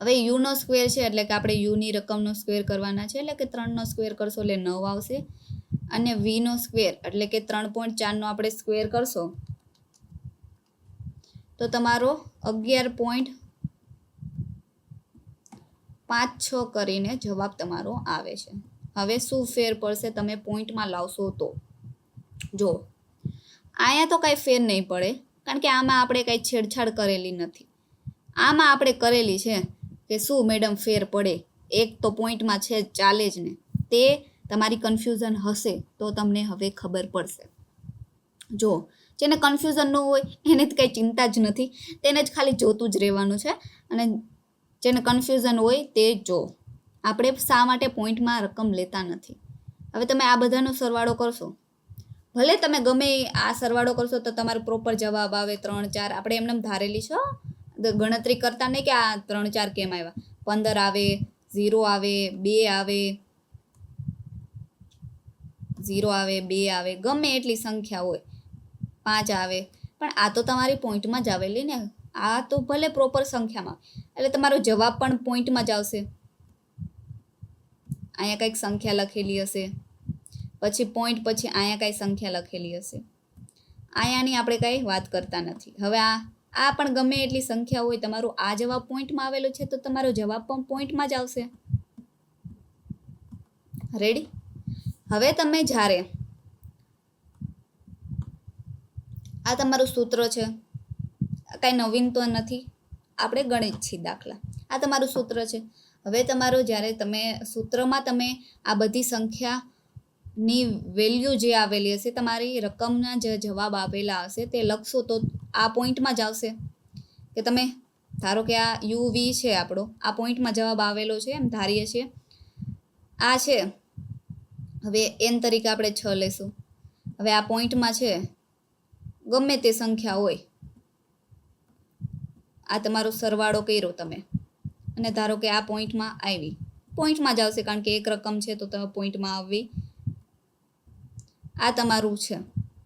હવે યુનો સ્ક્વેર છે એટલે કે આપણે યુની રકમનો સ્ક્વેર કરવાના છે, એટલે કે 3નો સ્ક્વેર કરશો એટલે 9 આવશે. અને વીનો સ્ક્વેર એટલે કે 3.4નો આપણે સ્ક્વેર કરશો તો તમારો 11.56 કરીને જવાબ તમારો આવે છે. હવે શું ફેર પડશે તમે પોઈન્ટમાં લાવશો તો જો અહીંયા તો કાંઈ ફેર નહીં પડે, કારણ કે આમાં આપણે કાંઈ છેડછાડ કરેલી નથી. આમાં આપણે કરેલી છે કે શું મેડમ ફેર પડે, એક તો પોઈન્ટમાં છે ચાલે જ ને. તે તમારી કન્ફ્યુઝન હશે તો તમને હવે ખબર પડશે. જો જેને કન્ફ્યુઝન ન હોય એને જ કંઈ ચિંતા જ નથી, તેને જ ખાલી જોતું જ રહેવાનું છે. અને જેને કન્ફ્યુઝન હોય તે જો આપણે શા માટે પોઈન્ટમાં રકમ લેતા નથી. હવે તમે આ બધાનો સરવાળો કરશો, ભલે તમે ગમે આ સરવાળો કરશો તો તમારો પ્રોપર જવાબ આવે 3, 4. આપણે એમને ધારેલી છે, ગણતરી કરતા નહીં કે આ 3, 4 કેમ આવ્યા. 15 આવે, 0 આવે, 2 આવે, 0 આવે, 2 આવે, ગમે એટલી સંખ્યા હોય, 5 આવે, પણ આ તો તમારી પોઈન્ટમાં જ આવેલી ને. આ તો ભલે પ્રોપર સંખ્યામાં, એટલે તમારો જવાબ પણ પોઈન્ટમાં જ આવશે. અહીંયા કંઈક સંખ્યા લખેલી હશે, પછી પોઈન્ટ, પછી અહીંયા કાંઈ સંખ્યા લખેલી હશે. અહીંયાની આપણે કાંઈ વાત કરતા નથી. હવે આ પણ ગમે એટલી સંખ્યા હોય, તમારું આ જવાબ પોઈન્ટમાં આવેલો છે તો તમારો જવાબ પણ પોઈન્ટમાં જ આવશે. રેડી? હવે તમે જ્યારે આ તમારું સૂત્ર છે, કાંઈ નવીન તો નથી, આપણે ગણિત છીએ દાખલા. આ તમારું સૂત્ર છે. હવે તમારો જ્યારે તમે સૂત્રમાં તમે આ બધી સંખ્યાની વેલ્યુ જે આવેલી હશે, તમારી રકમના જે જવાબ આપેલા હશે તે લખશો તો આ પોઈન્ટમાં જ આવશે. કે તમે ધારો કે આ UV છે આપણો, આ પોઈન્ટમાં જવાબ આવેલો છે એમ ધારીએ છીએ. આ છે, હવે n તરીકે આપણે 6 લેશું. હવે આ પોઈન્ટમાં છે, ગમે તે સંખ્યા હોય, આ તમારો સરવાળો કર્યો તમે અને ધારો કે આ પોઈન્ટમાં આવી, પોઈન્ટમાં જ આવશે કારણ કે એક રકમ છે તો તમે પોઈન્ટમાં આવવી. આ તમારું છે,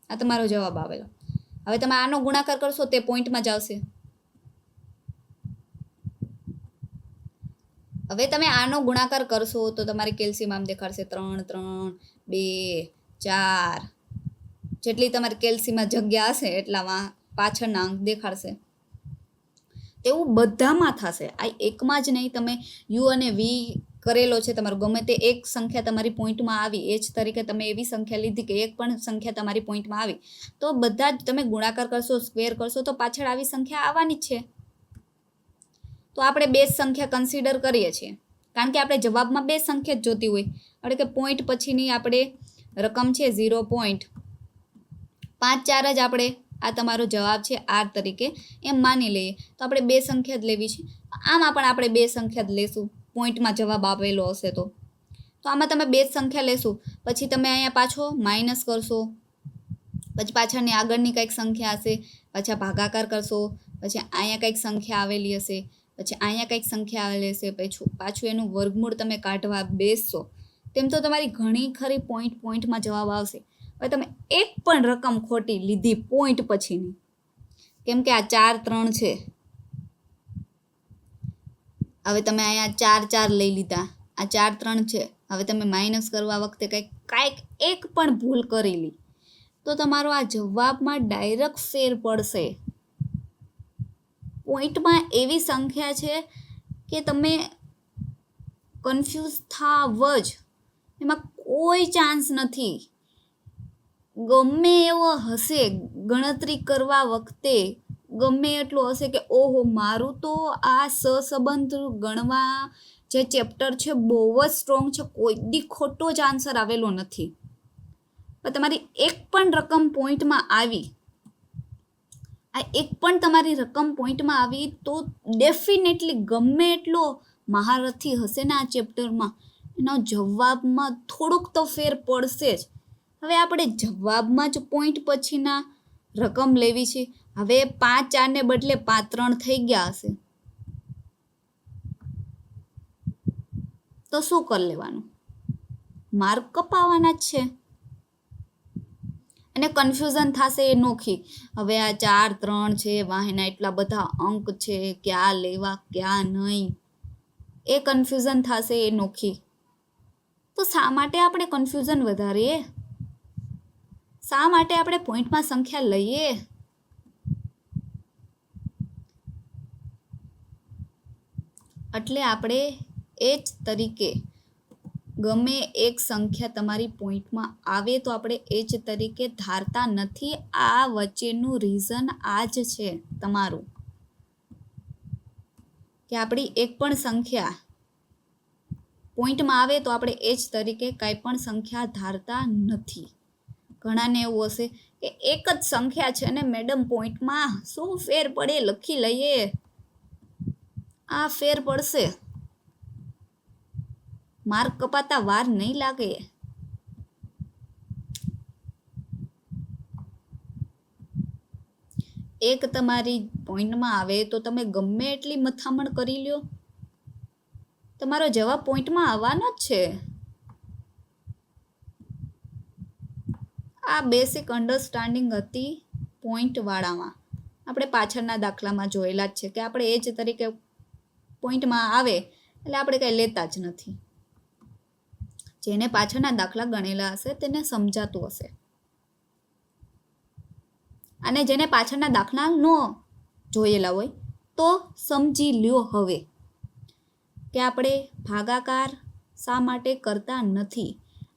આ તમારો જવાબ આવેલો. હવે તમે આનો ગુણાકાર કરશો તે પોઈન્ટમાં જ આવશે. હવે તમે આનો ગુણાકાર કરશો તો તમારી કેલ્શિયમ આમ દેખાડશે 3, 3, 2, 4. જેટલી તમારી કેલ્શિયમમાં જગ્યા હશે એટલામાં પાછળના અંક દેખાડશે. એવું બધામાં થશે. આ એકમાં જ નહીં, તમે યુ અને વી કરેલો છે તમારો, ગમે તે એક સંખ્યા તમારી પોઈન્ટમાં આવી, એ જ તરીકે તમે એવી સંખ્યા લીધી કે એક પણ સંખ્યા તમારી પોઈન્ટમાં આવી, તો બધા જ તમે ગુણાકાર કરશો, સ્ક્વેર કરશો તો પાછળ આવી સંખ્યા આવવાની જ છે. તો આપણે બે સંખ્યા કન્સિડર કરીએ છીએ, કારણ કે આપણે જવાબમાં બે સંખ્યા જ જોતી હોય. એટલે કે પોઈન્ટ પછીની આપણે રકમ છે 0.54 જ આપણે, આ તમારો જવાબ છે R તરીકે એમ માની લઈએ તો આપણે બે સંખ્યા જ લેવી છે. આમાં પણ આપણે બે સંખ્યા જ લેશું, પોઈન્ટમાં જવાબ આપેલો હશે તો આમાં તમે બે જ સંખ્યા લેશું. પછી તમે અહીંયા પાછો માઇનસ કરશો, પછી પાછળની આગળની કંઈક સંખ્યા હશે, પાછા ભાગાકાર કરશો, પછી અહીંયા કંઈક સંખ્યા આવેલી હશે, પછી અહીંયા કંઈક સંખ્યા આવેલી હશે, પાછું એનું વર્ગમૂળ તમે કાઢવા બેસશો, તેમ તો તમારી ઘણી ખરી પોઈન્ટમાં જવાબ આવશે. હવે તમે એક પણ રકમ ખોટી લીધી પોઈન્ટ પછીની, કેમ કે આ 4, 3 છે. હવે તમે અહીંયા 4, 4 લઈ લીધા, આ 4, 3 છે. હવે તમે માઇનસ કરવા વખતે કાંઈક એક પણ ભૂલ કરેલી તો તમારો આ જવાબમાં ડાયરેક્ટ ફેર પડશે. પોઈન્ટમાં એવી સંખ્યા છે કે તમે કન્ફ્યુઝ થાવ જ, એમાં કોઈ ચાન્સ નથી. ગમે એવો હશે ગણતરી કરવા વખતે, ગમે એટલો હશે કે ઓહો મારું તો આ સહસંબંધ ગણવા જે ચેપ્ટર છે બહુ જ સ્ટ્રોંગ છે, કોઈ દી ખોટો જ આન્સર આવેલો નથી. પણ તમારી એક પણ રકમ પોઈન્ટમાં આવી, આ એક પણ તમારી રકમ પોઈન્ટમાં આવી તો ડેફિનેટલી ગમે એટલો મહારથી હશે ને આ ચેપ્ટરમાં, એનો જવાબમાં થોડોક તો ફેર પડશે જ. હવે આપણે જવાબમાં જ પોઈન્ટ પછીના રકમ લેવી છે. હવે 5, 4 ને બદલે 5, 3 થઈ ગયા હશે તો શું કરી લેવાનું? માર્ક કપાવવાના જ છે. અને કન્ફ્યુઝન થશે એ નોખી. હવે આ 4, 3 છે, વાહેના એટલા બધા અંક છે, ક્યાં લેવા ક્યાં નહીં. એ કન્ફ્યુઝન થશે એ નોખી. તો શા માટે આપણે કન્ફ્યુઝન વધારીએ? શા માટે આપણે પોઈન્ટમાં સંખ્યા લઈએ? એટલે આપણે એ જ તરીકે ગમે એક સંખ્યા તમારી પોઈન્ટમાં આવે તો આપણે એ જ તરીકે ધારતા નથી. આ વચ્ચેનું રીઝન આ જ છે તમારું, કે આપણી એક પણ સંખ્યા પોઈન્ટમાં આવે તો આપણે એ જ તરીકે કાંઈ પણ સંખ્યા ધારતા નથી. ઘણાને એવું હશે કે એક જ સંખ્યા છે ને મેડમ પોઈન્ટમાં શું ફેર પડે, લખી લઈએ. આ ફેર પડશે, માર્ક કપાતા વાર નહીં લાગે. એક તમારી પોઈન્ટમાં આવે તો તમે ગમે એટલી મથામણ કરી લ્યો, તમારો જવાબ પોઈન્ટમાં આવવાનો જ છે. આ બેસિક અન્ડરસ્ટેન્ડિંગ હતી પોઈન્ટવાળામાં. આપણે પાછળના દાખલામાં જોયેલા જ છે કે આપણે એ જ તરીકે પોઈન્ટમાં આવે એટલે આપણે કંઈ લેતા જ નથી. જેને પાછળના દાખલા ગણેલા હશે તેને સમજાતું હશે, અને જેને પાછળના દાખલા ન જોયેલા હોય તો સમજી લ્યો હવે કે આપણે ભાગાકાર શા માટે કરતા નથી.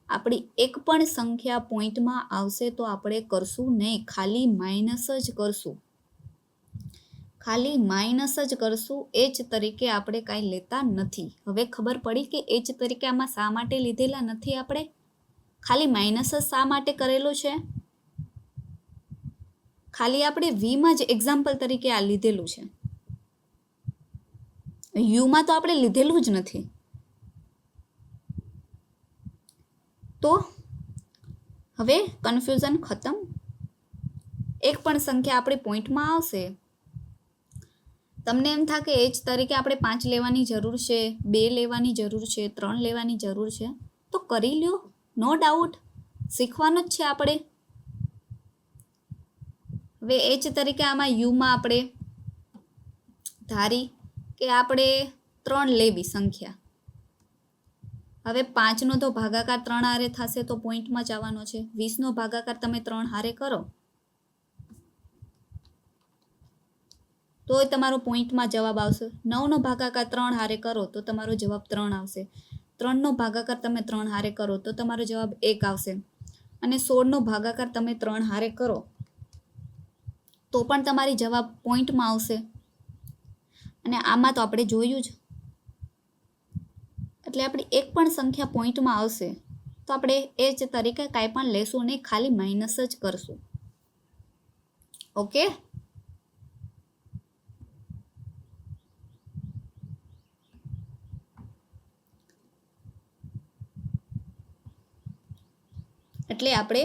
આપણી એક પણ સંખ્યા પોઈન્ટમાં આવશે તો આપણે કરશું નહીં, ખાલી માઇનસ જ કરશું. ખાલી માઇનસ જ કરશું. એ જ તરીકે આપણે કાંઈ લેતા નથી. હવે ખબર પડી કે એ જ તરીકે આમાં શા માટે લીધેલા નથી આપણે? ખાલી માઇનસ જ શા માટે કરેલું છે? ખાલી આપણે વીમાં જ એક્ઝામ્પલ તરીકે આ લીધેલું છે, યુમાં તો આપણે લીધેલું જ નથી. તો હવે કન્ફ્યુઝન ખતમ. એક પણ સંખ્યા આપણી પોઈન્ટમાં આવશે, તમને એમ થાય કે એ જ તરીકે આપણે 5 લેવાની જરૂર છે, 2 લેવાની જરૂર છે, 3 લેવાની જરૂર છે, તો કરી લ્યો, નો ડાઉટ. શીખવાનું જ છે આપણે. હવે એ જ તરીકે આમાં યુમાં આપણે ધારી કે આપણે 3 લેવી સંખ્યા. હવે 5નો તો ભાગાકાર 3 હારે થશે તો પોઈન્ટમાં જ આવવાનો છે. 20નો ભાગાકાર તમે 3 હારે કરો તો તમારો પોઈન્ટમાં જવાબ આવશે. 9નો ભાગાકાર 3 હારે કરો તો તમારો જવાબ 3 આવશે. 3નો ભાગાકાર તમે 3 હારે કરો તો તમારો જવાબ 1 આવશે. અને 16નો ભાગાકાર તમે 3 હારે કરો તો પણ તમારી જવાબ પોઈન્ટમાં આવશે. અને આમાં તો આપણે જોયું જ. એટલે આપણી એક પણ સંખ્યા પોઈન્ટમાં આવશે તો આપણે એ જ તરીકે કાંઈ પણ લેશું નહીં, ખાલી માઇનસ જ કરશું. ઓકે, એટલે આપણે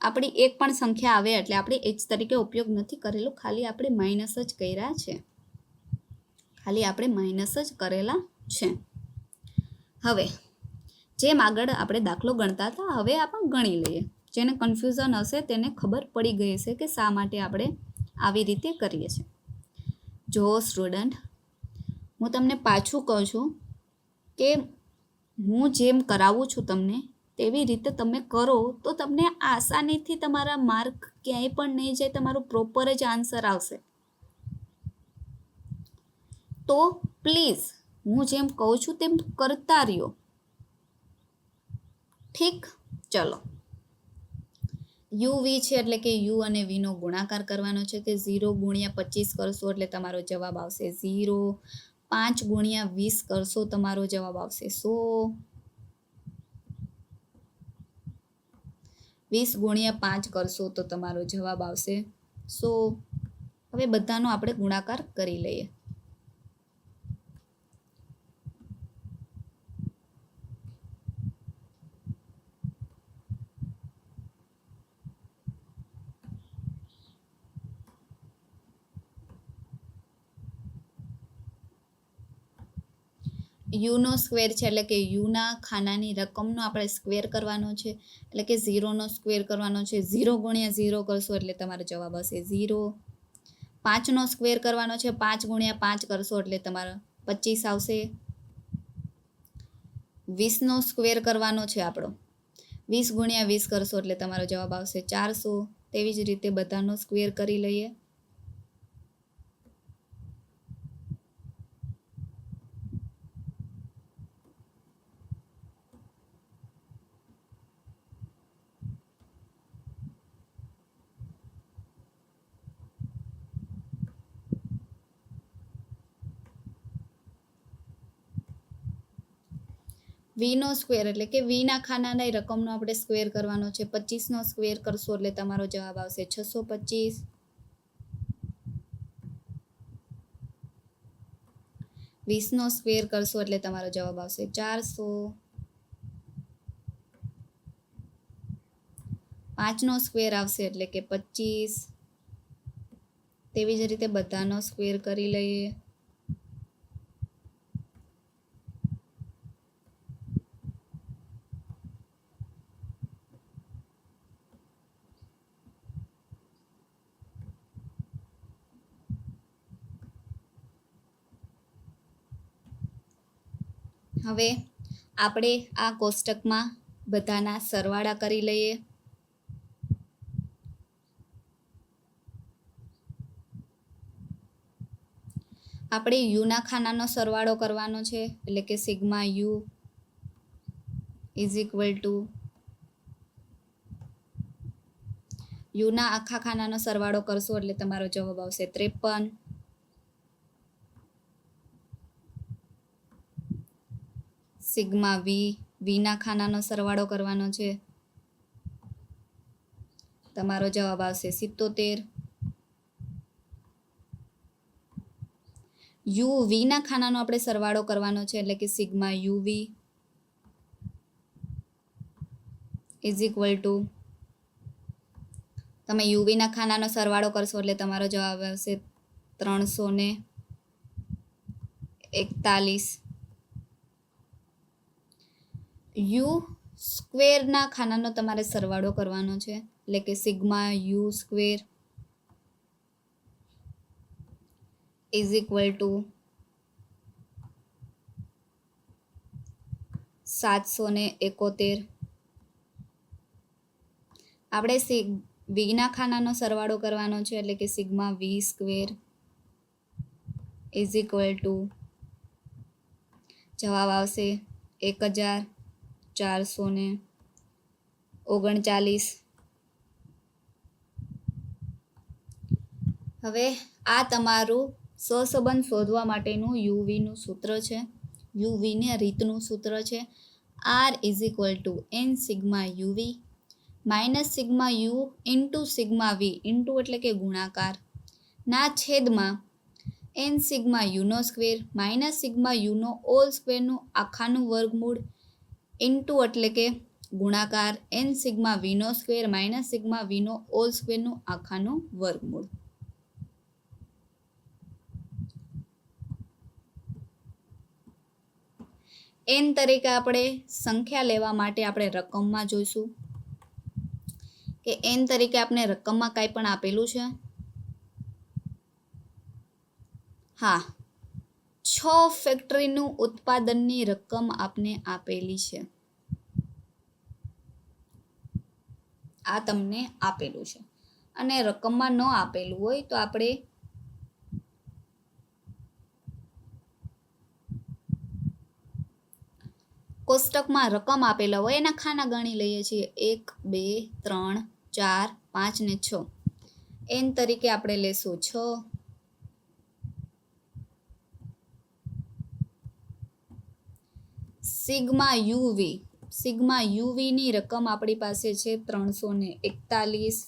આપણી એક પણ સંખ્યા આવે એટલે આપણે એ જ તરીકે ઉપયોગ નથી કરેલો, ખાલી આપણે માઇનસ જ કર્યા છે. ખાલી આપણે માઇનસ જ કરેલા છે. હવે જેમ આગળ આપણે દાખલો ગણતા હતા, હવે આપણે ગણી લઈએ. જેને કન્ફ્યુઝન હશે તેને ખબર પડી ગઈ હશે કે શા માટે આપણે આવી રીતે કરીએ છીએ. જો સ્ટુડન્ટ, હું તમને પાછું કહું છું કે હું જેમ કરાવું છું તમને તેવી રીતે તમે કરો તો તમને આસાનીથી તમારા માર્ક ક્યાંય પણ નહીં જાય, તમારું પ્રોપર જ આન્સર આવશે. તો પ્લીઝ હું જેમ કહું છું તેમ કરતા રહ્યો. ઠીક, ચલો. યુ વી છે એટલે કે યુ અને વીનો ગુણાકાર કરવાનો છે કે 0 × 25 કરશો એટલે તમારો જવાબ આવશે 0. 5 × 20 કરશો તમારો જવાબ આવશે 100. 20 × 5 કરશો તો તમારો જવાબ આવશે 100. હવે બધાનો આપણે ગુણાકાર કરી લઈએ. યુનો સ્ક્વેર છે એટલે કે યુના ખાનાની રકમનો આપણે સ્ક્વેર કરવાનો છે, એટલે કે 0નો સ્ક્વેર કરવાનો છે. 0 × 0 કરશો એટલે તમારો જવાબ આવશે 0. 5નો સ્ક્વેર કરવાનો છે, 5 × 5 કરશો એટલે તમારો 25 આવશે. 20નો સ્ક્વેર કરવાનો છે આપણો. 20 ગુણ્યા 20 કરશો એટલે તમારો જવાબ આવશે 400. તેવી જ રીતે બધાનો સ્ક્વેર કરી લઈએ. વીનો સ્ક્વેર એટલે કે વીના ખાનાના રકમનો આપણે સ્ક્વેર કરવાનો છે. 25નો સ્ક્વેર કરશો એટલે તમારો જવાબ આવશે 625. 20નો સ્ક્વેર કરશો એટલે તમારો જવાબ આવશે 400. 5નો સ્ક્વેર આવશે એટલે કે 25. તેવી જ રીતે બધાનો સ્ક્વેર કરી લઈએ. હવે આપણે આ કોષ્ટકમાં બધાના સરવાળા કરી લઈએ. આપણે યુના ખાનાનો સરવાળો કરવાનો છે એટલે કે sigma U is equal to યુના આખા ખાનાનો સરવાળો કરશો એટલે તમારો જવાબ આવશે 53. સિગ્મા વીના ખાનાનો સરવાળો કરવાનો છે, તમારો જવાબ આવશે 77. યુ વીના ખાનાનો આપણે સરવાળો કરવાનો છે એટલે કે sigma UV is equal two તમે યુવીના ખાનાનો સરવાળો કરશો એટલે તમારો જવાબ આવશે 341. યુ સ્ક્વેરના ખાનાનો તમારે સરવાળો કરવાનો છે એટલે કે sigma U square is equal to 771. આપણે વીના ખાનાનો સરવાળો કરવાનો છે એટલે કે sigma V square is equal to જવાબ આવશે 1439. હવે આ તમારું સહસંબંધ શોધવા માટેનું યુવીનું સૂત્ર છે, યુવીને રીતનું સૂત્ર છે. R is equal to N sigma UV minus sigma U into sigma V into એટલે કે ગુણાકાર ના છેદમાં એન સિગ્મા યુનો સ્ક્વેર માઇનસ સિગ્મા યુનો ઓલ સ્ક્વેરનું આખાનું વર્ગમૂળ ઇન્ટુ એટલે કે ગુણાકાર એન સિગ્મા વીનો સ્ક્વેર માઇનસ સિગ્મા વીનો ઓલ સ્ક્વેરનું આખાનું વર્ગમૂળ. એન તરીકે આપણે સંખ્યા લેવા માટે આપણે રકમમાં જોઈશું કે એન તરીકે આપણે રકમમાં કાંઈ પણ આપેલું છે. હા, 6 ફેક્ટરીનું ઉત્પાદનની રકમ આપને આપેલી છે. આ તમને આપેલું છે અને રકમમાં ન આપેલું હોય તો આપણે કોષ્ટકમાં રકમ આપેલા હોય એના ખાના ગણી લઈએ છીએ. 1 2 3 4 5 ને 6. એન તરીકે આપણે લેશું 6. સિગ્મા યુવીની રકમ આપણી પાસે છે 341.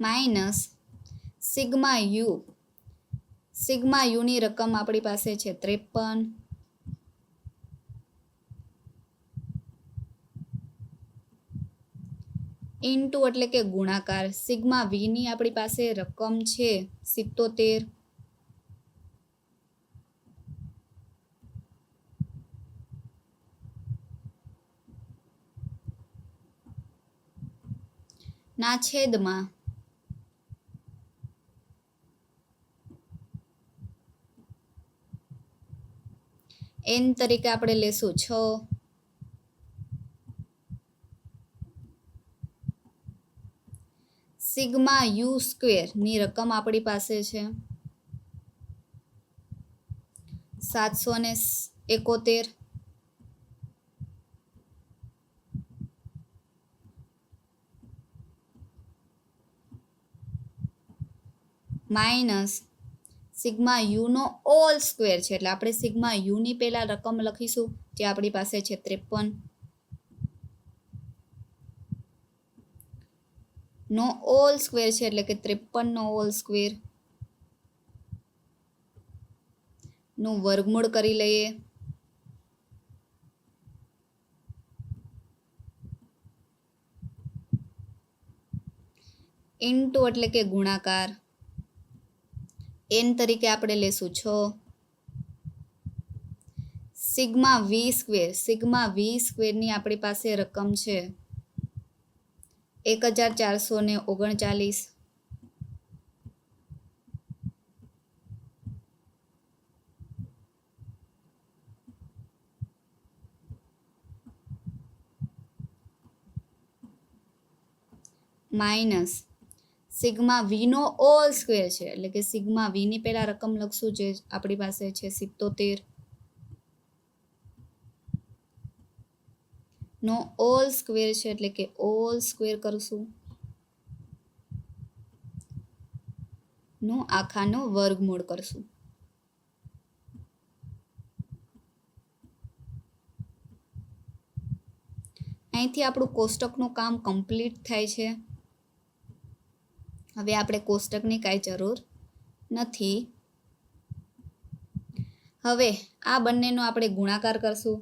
માઇનસ સિગ્મા યુની રકમ આપણી પાસે છે 53. ઇન્ટુ એટલે કે ગુણાકાર સિગ્મા વીની આપણી પાસે રકમ છે 77. ના છેદમાં n તરીકે આપણે લેશું 6 સિગ્મા યુ સ્ક્વેરની રકમ આપણી પાસે છે 771 માઇનસ સિગ્મા યુનો ઓલ સ્ક્વેર છે એટલે આપણે સિગ્મા યુની પહેલાં રકમ લખીશું જે આપણી પાસે છે 53 નો ઓલ સ્ક્વેર છે એટલે કે 53 નો ઓલ સ્ક્વેર નું વર્ગમૂળ કરી લઈએ ઇન્ટુ એટલે કે ગુણાકાર n તરીકે આપણે લેશું 6 સિગ્મા વી સ્ક્વેરની આપણી પાસે રકમ છે 1439 માઇનસ સિગ્મા વીનો ઓલ સ્ક્વેર છે એટલે કે સિગ્મા વીની પહેલાં રકમ લખશું જે આપણી પાસે છે 77 નો ઓલ સ્ક્વેર છે એટલે કે ઓલ સ્ક્વેર કરશું નો આખાનો વર્ગમૂળ કરશું અહીંથી આપણું કોષ્ટકનું કામ કમ્પ્લીટ થાય છે હવે આપણે કોષ્ટકની કાંઈ જરૂર નથી હવે આ બંનેનો આપણે ગુણાકાર કરશું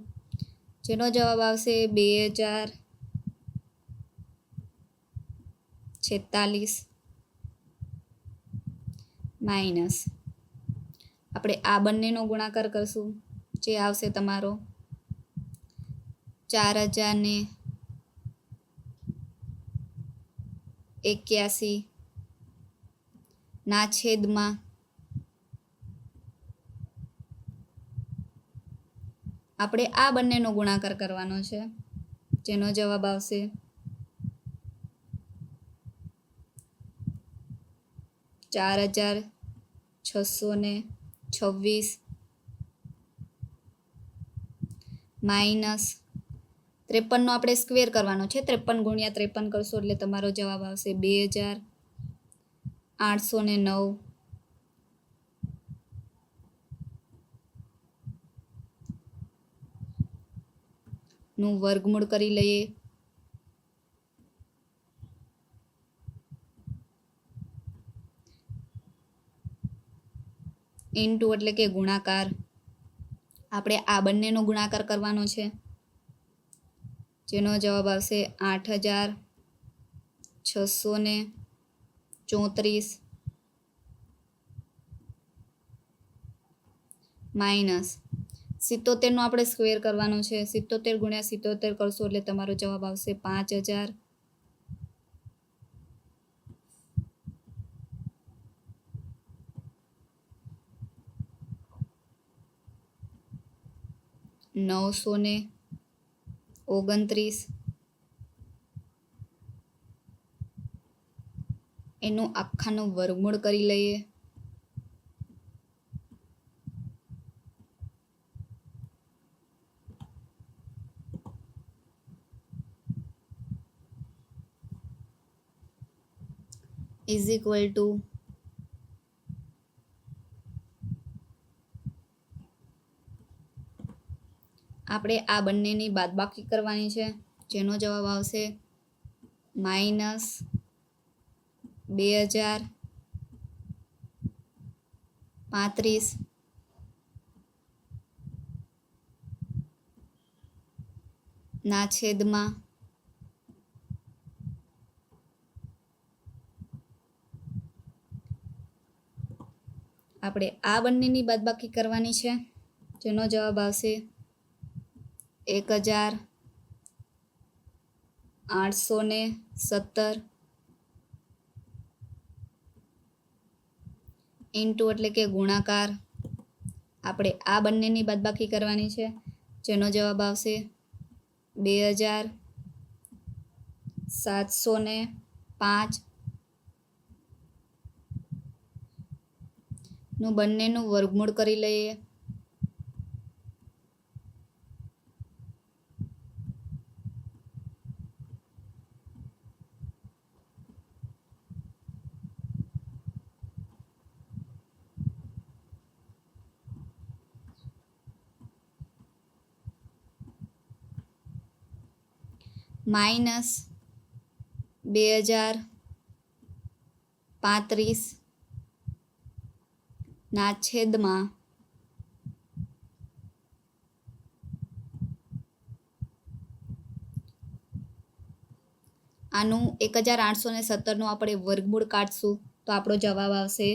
જેનો જવાબ આવશે 2046 માઇનસ આપણે આ બંનેનો ગુણાકાર કરશું જે આવશે તમારો 4081 ના છેદમાં આપણે આ બંનેનો ગુણાકાર કરવાનો છે જેનો જવાબ આવશે 4626 માઇનસ 53નો આપણે સ્ક્વેર કરવાનો છે 53 ગુણ્યા 53 કરશો એટલે તમારો જવાબ આવશે 2809 નું વર્ગમૂળ કરી લઈએ ઇન્ટુ એટલે કે ગુણાકાર આપણે આ બંનેનો ગુણાકાર કરવાનો છે જેનો જવાબ આવશે 8634 માઇનસ 77નો આપણે સ્ક્વેર કરવાનો છે 77 ગુણ્યા 77 કરશો એટલે તમારો જવાબ આવશે 5000 929 એનું આખાનું વર્ગમૂળ કરી લઈએ ઇઝ ઇક્વલ ટુ આપણે આ બંનેની બાદબાકી કરવાની છે જેનો જવાબ આવશે માઇનસ 2035 ના છેદમાં આપણે આ બંનેની બાદબાકી કરવાની છે જેનો જવાબ આવશે 1817 ઇન્ટુ એટલે કે ગુણાકાર. આપણે આ બંનેની બાદબાકી કરવાની છે, જેનો જવાબ આવશે 2705 નું બંનેનું વર્ગમૂળ કરી લઈએ. માઇનસ 2035 ના છેદમાં આનું 1817નું આપણે વર્ગમૂળ કાઢશું તો આપણો જવાબ આવશે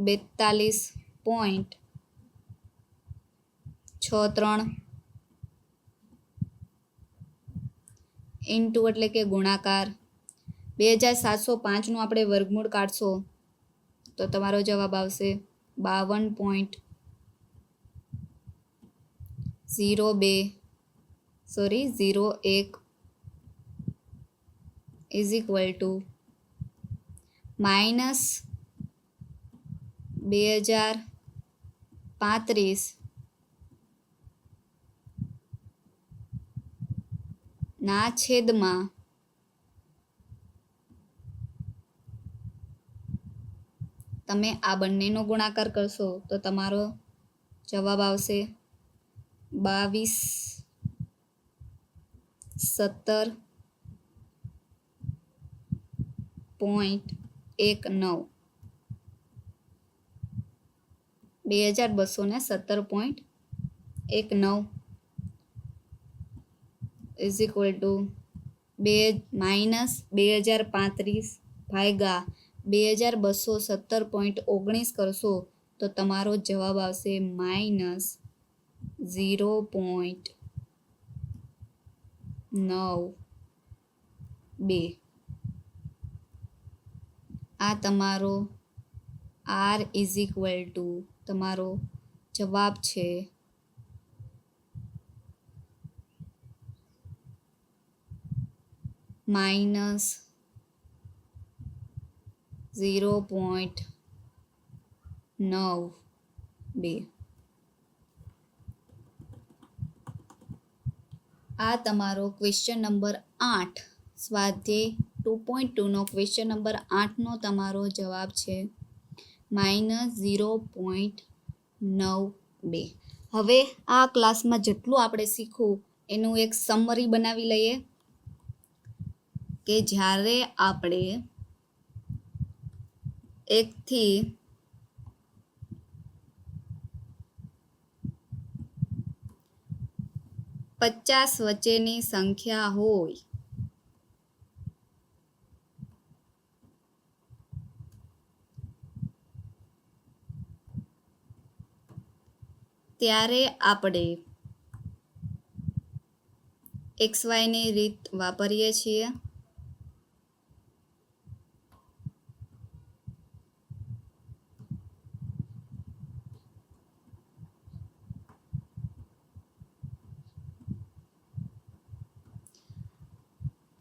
42.63 ઇન્ટુ એટલે કે ગુણાકાર. 2705નું આપણે વર્ગમૂળ કાઢશો તો તમારો જવાબ આવશે 52.01 ઇઝ ઇક્વલ ટુ માઇનસ 2035 ના છેદમાં તમે આ બંનેનો ગુણાકાર કરશો તો તમારો જવાબ આવશે 2217.19 2217.19 ઇઝ ઇક્વલ ટુ માઇનસ 2035 ભાગ્યા 2217.19 કરશો તો તમારો જવાબ આવશે માઇનસ 0.92. આ તમારો આર ઇઝ ઇક્વલ ટુ તમારો જવાબ છે માઇનસ 0.92. આ તમારો ક્વેશ્ચન નંબર 8 સ્વાધ્યાય 2.2નો ક્વેશ્ચન નંબર 8નો તમારો જવાબ છે માઇનસ 0.92. હવે આ ક્લાસમાં જેટલું આપણે શીખવું એનું એક સમરી બનાવી લઈએ કે જ્યારે આપણે 1 થી 50 વચ્ચેની સંખ્યા હોય ત્યારે આપણે XYની રીત વાપરીએ છીએ.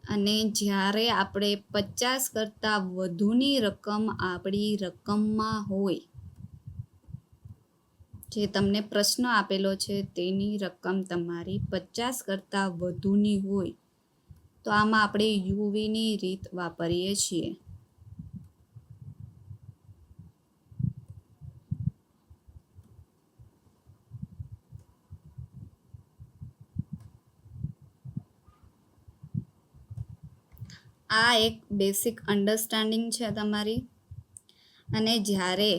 અને જ્યારે આપણે 50 કરતાં વધુની રકમ આપણી રકમમાં હોય, જે તમને પ્રશ્ન આપેલો છે તેની રકમ તમારી 50 કરતાં વધુની હોય તો આમાં આપણે યુવીની રીત વાપરીએ છીએ. આ એક બેસિક અન્ડરસ્ટેન્ડિંગ છે તમારી. અને જ્યારે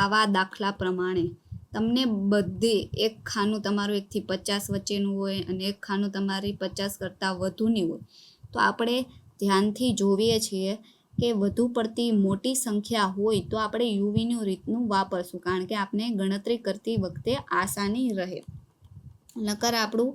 આવા દાખલા પ્રમાણે તમને બધે એક ખાનું તમારું 1 થી 50 વચ્ચેનું હોય અને એક ખાનું તમારી 50 કરતાં વધુની હોય તો આપણે ધ્યાનથી જોઈએ છીએ કે વધુ પડતી મોટી સંખ્યા હોય તો આપણે યુવીની રીતનું વાપરશું, કારણ કે આપણે ગણતરી કરતી વખતે આસાની રહે. નકર આપણું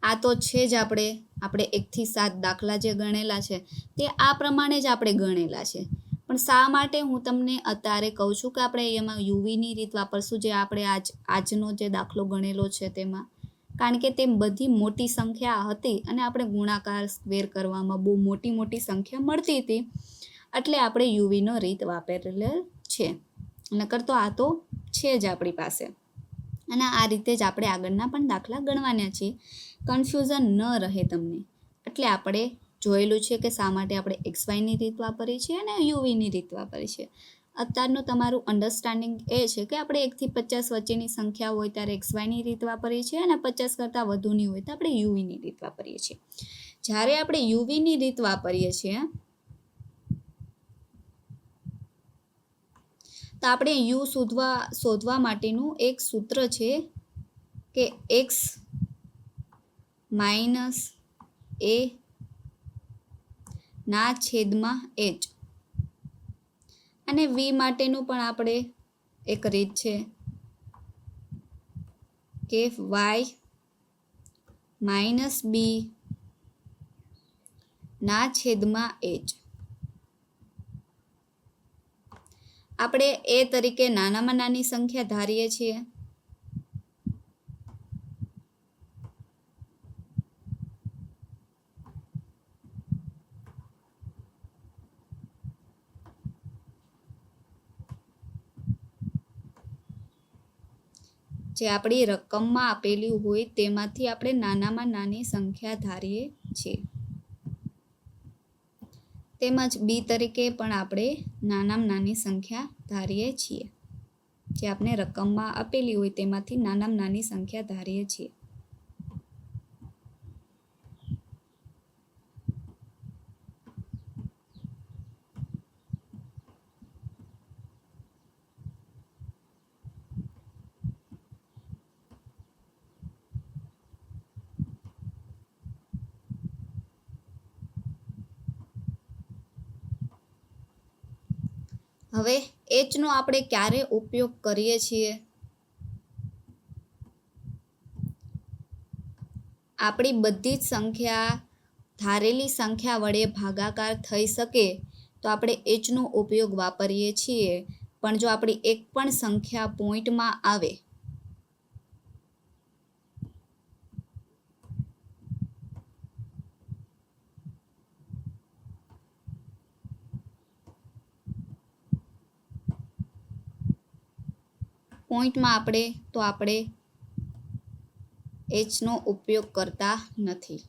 આ તો છે જ આપણે 1 થી 7 દાખલા જે ગણેલા છે તે આ પ્રમાણે જ આપણે ગણેલા છે. પણ શા માટે હું તમને અત્યારે કહું છું કે આપણે એમાં યુવીની રીત વાપરશું, જે આપણે આજનો જે દાખલો ગણેલો છે તેમાં, કારણ કે તે બધી મોટી સંખ્યા હતી અને આપણે ગુણાકાર સ્ક્વેર કરવામાં બહુ મોટી સંખ્યા મળતી હતી, એટલે આપણે યુવીનો રીત વાપરેલ છે. નકર તો આ તો છે જ આપણી પાસે. અને આ રીતે જ આપણે આગળના પણ દાખલા ગણવાના છીએ, કન્ફ્યુઝન ન રહે તમને. એટલે આપણે જોયેલું છે કે શા માટે આપણે XYની રીત વાપરીએ છીએ અને યુવીની રીત વાપરીએ છીએ. અત્યારનું તમારું અન્ડરસ્ટેન્ડિંગ એ છે કે આપણે 1 થી 50 વચ્ચેની સંખ્યા હોય ત્યારે XYની રીત વાપરીએ છીએ અને 50 કરતાં વધુની હોય તો આપણે યુવીની રીત વાપરીએ છીએ. જ્યારે આપણે યુવીની રીત વાપરીએ છીએ તો આપણે યુ શોધવા માટેનું એક સૂત્ર છે કે x માઇનસ a ના છેદમાં h, અને v માટેનું પણ આપણે એક રીત છે કે y માઇનસ b ના છેદમાં h. આપણે એ તરીકે નાનામાં નાની સંખ્યા ધારીએ છીએ. જે આપણી રકમમાં આપેલી હોય તેમાંથી આપણે નાનામાં નાની સંખ્યા ધારીએ છીએ. તેમજ બી તરીકે પણ આપણે નાનામાં નાની સંખ્યા ધારીએ છીએ. જે આપણે રકમમાં આપેલી હોય તેમાંથી નાનામાં નાની સંખ્યા ધારીએ છીએ. હવે એચનો આપણે ક્યારે ઉપયોગ કરીએ છીએ? આપણી બધી જ સંખ્યા ધારેલી સંખ્યા વડે ભાગાકાર થઈ શકે તો આપણે એચનો ઉપયોગ વાપરીએ છીએ. પણ જો આપણી એક પણ સંખ્યા પોઈન્ટમાં આવે આપણે એચનો ઉપયોગ કરતા નથી,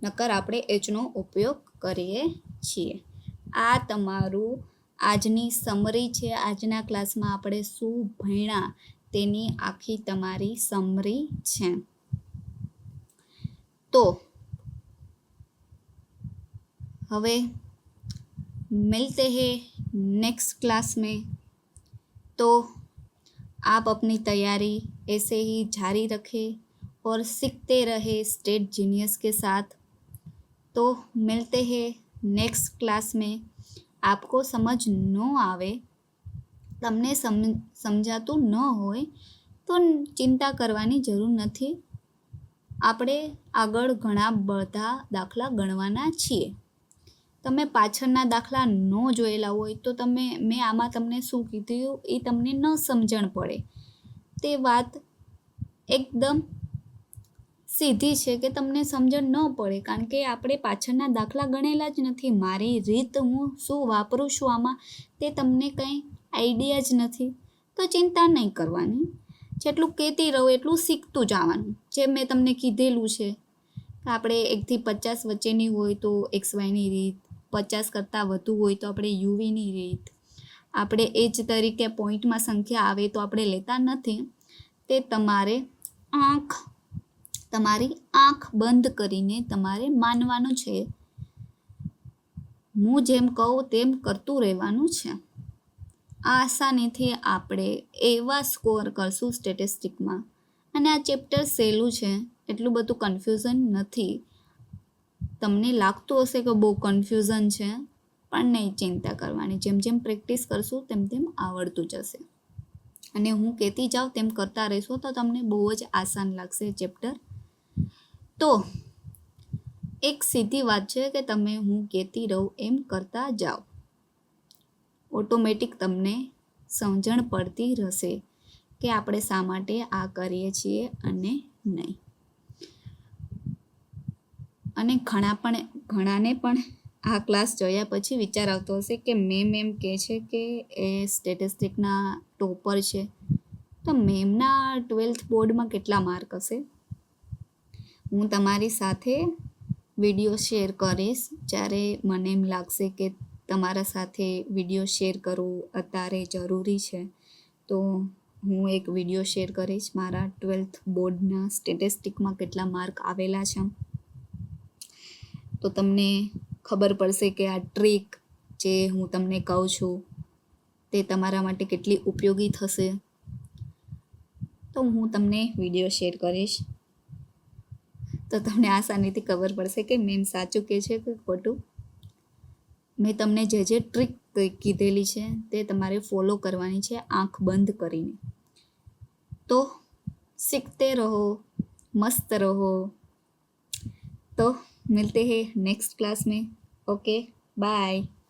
નકર આપણે એચનો ઉપયોગ કરીએ છીએ. આ તમારું આજની સમરી છે. આજના ક્લાસમાં આપણે શું ભણ્યા તેની આખી તમારી સમરી છે. તો હવે मिलते हैं नेक्स्ट क्लास में. तो आप अपनी तैयारी ऐसे ही जारी रखें और सीखते रहे स्टेट जीनियस के साथ. तो मिलते हैं नेक्स्ट क्लास में. आपको समझ न आवे, તમને સમજાતું ન હોય તો ચિંતા કરવાની જરૂર નથી. આપણે આગળ ઘણા બધા દાખલા ગણવાના છીએ. તમે પાછળના દાખલા ન જોયેલા હોય તો મેં આમાં તમને શું કીધું એ તમને ન સમજણ પડે. તે વાત એકદમ સીધી છે કે તમને સમજણ ન પડે, કારણ કે આપણે પાછળના દાખલા ગણેલા જ નથી. મારી રીત હું શું વાપરું છું આમાં તે તમને કંઈ આઈડિયા જ નથી. તો ચિંતા નહીં કરવાની. જેટલું કહેતી રહું એટલું શીખતું જવાનું. જેમ મેં તમને કીધેલું છે કે આપણે 1 થી 50 વચ્ચેની હોય તો XYની રીત, 50 કરતાં વધુ હોય તો આપણે યુવીની રીત, આપણે એ જ તરીકે પોઈન્ટમાં સંખ્યા આવે તો આપણે લેતા નથી. તે તમારી આંખ બંધ કરીને તમારે માનવાનું છે. હું જેમ કહું તેમ કરતું રહેવાનું છે. આસાનીથી આપણે એવા સ્કોર કરશું સ્ટેટિસ્ટિકમાં. અને આ ચેપ્ટર સહેલું છે, એટલું બધું કન્ફ્યુઝન નથી. તમને લાગતું હશે કે બહુ કન્ફ્યુઝન છે, પણ નહીં ચિંતા કરવાની. જેમ જેમ પ્રેક્ટિસ કરશું તેમ તેમ આવડતું જશે. અને હું કહેતી જાઉં તેમ કરતા રહેશો તો તમને બહુ જ આસાન લાગશે ચેપ્ટર. તો એક સીધી વાત છે કે તમે હું કહેતી રહું એમ કરતા જાઓ, ઓટોમેટિક તમને સમજણ પડતી રહેશે કે આપણે શા માટે આ કરીએ છીએ અને નહીં. અને ઘણાને પણ આ ક્લાસ જોયા પછી વિચાર આવતો હશે કે મેમ એમ કહે છે કે એ સ્ટેટિસ્ટિકના ટોપર છે, તો મેમના 12th બોર્ડમાં કેટલા માર્ક હશે? હું તમારી સાથે વિડીયો શેર કરીશ જ્યારે મને એમ લાગશે કે તમારા સાથે વિડીયો શેર કરવું અત્યારે જરૂરી છે, તો હું એક વિડીયો શેર કરીશ મારા 12th બોર્ડના સ્ટેટિસ્ટિકમાં કેટલા માર્ક આવેલા છે. તો તમને ખબર પડશે કે આ ટ્રીક જે હું તમને કહું છું તે તમારા માટે કેટલી ઉપયોગી થશે. તો હું તમને વિડીયો શેર કરીશ, તો તમને આસાનીથી ખબર પડશે કે મેમ સાચું કહે છે કે ખોટું. મેં તમને જે ટ્રીક કીધેલી છે તે તમારે ફોલો કરવાની છે આંખ બંધ કરીને. તો सीखते रहो, मस्त रहो. तो मिलते हैं नेक्स्ट क्लास में. Okay, bye.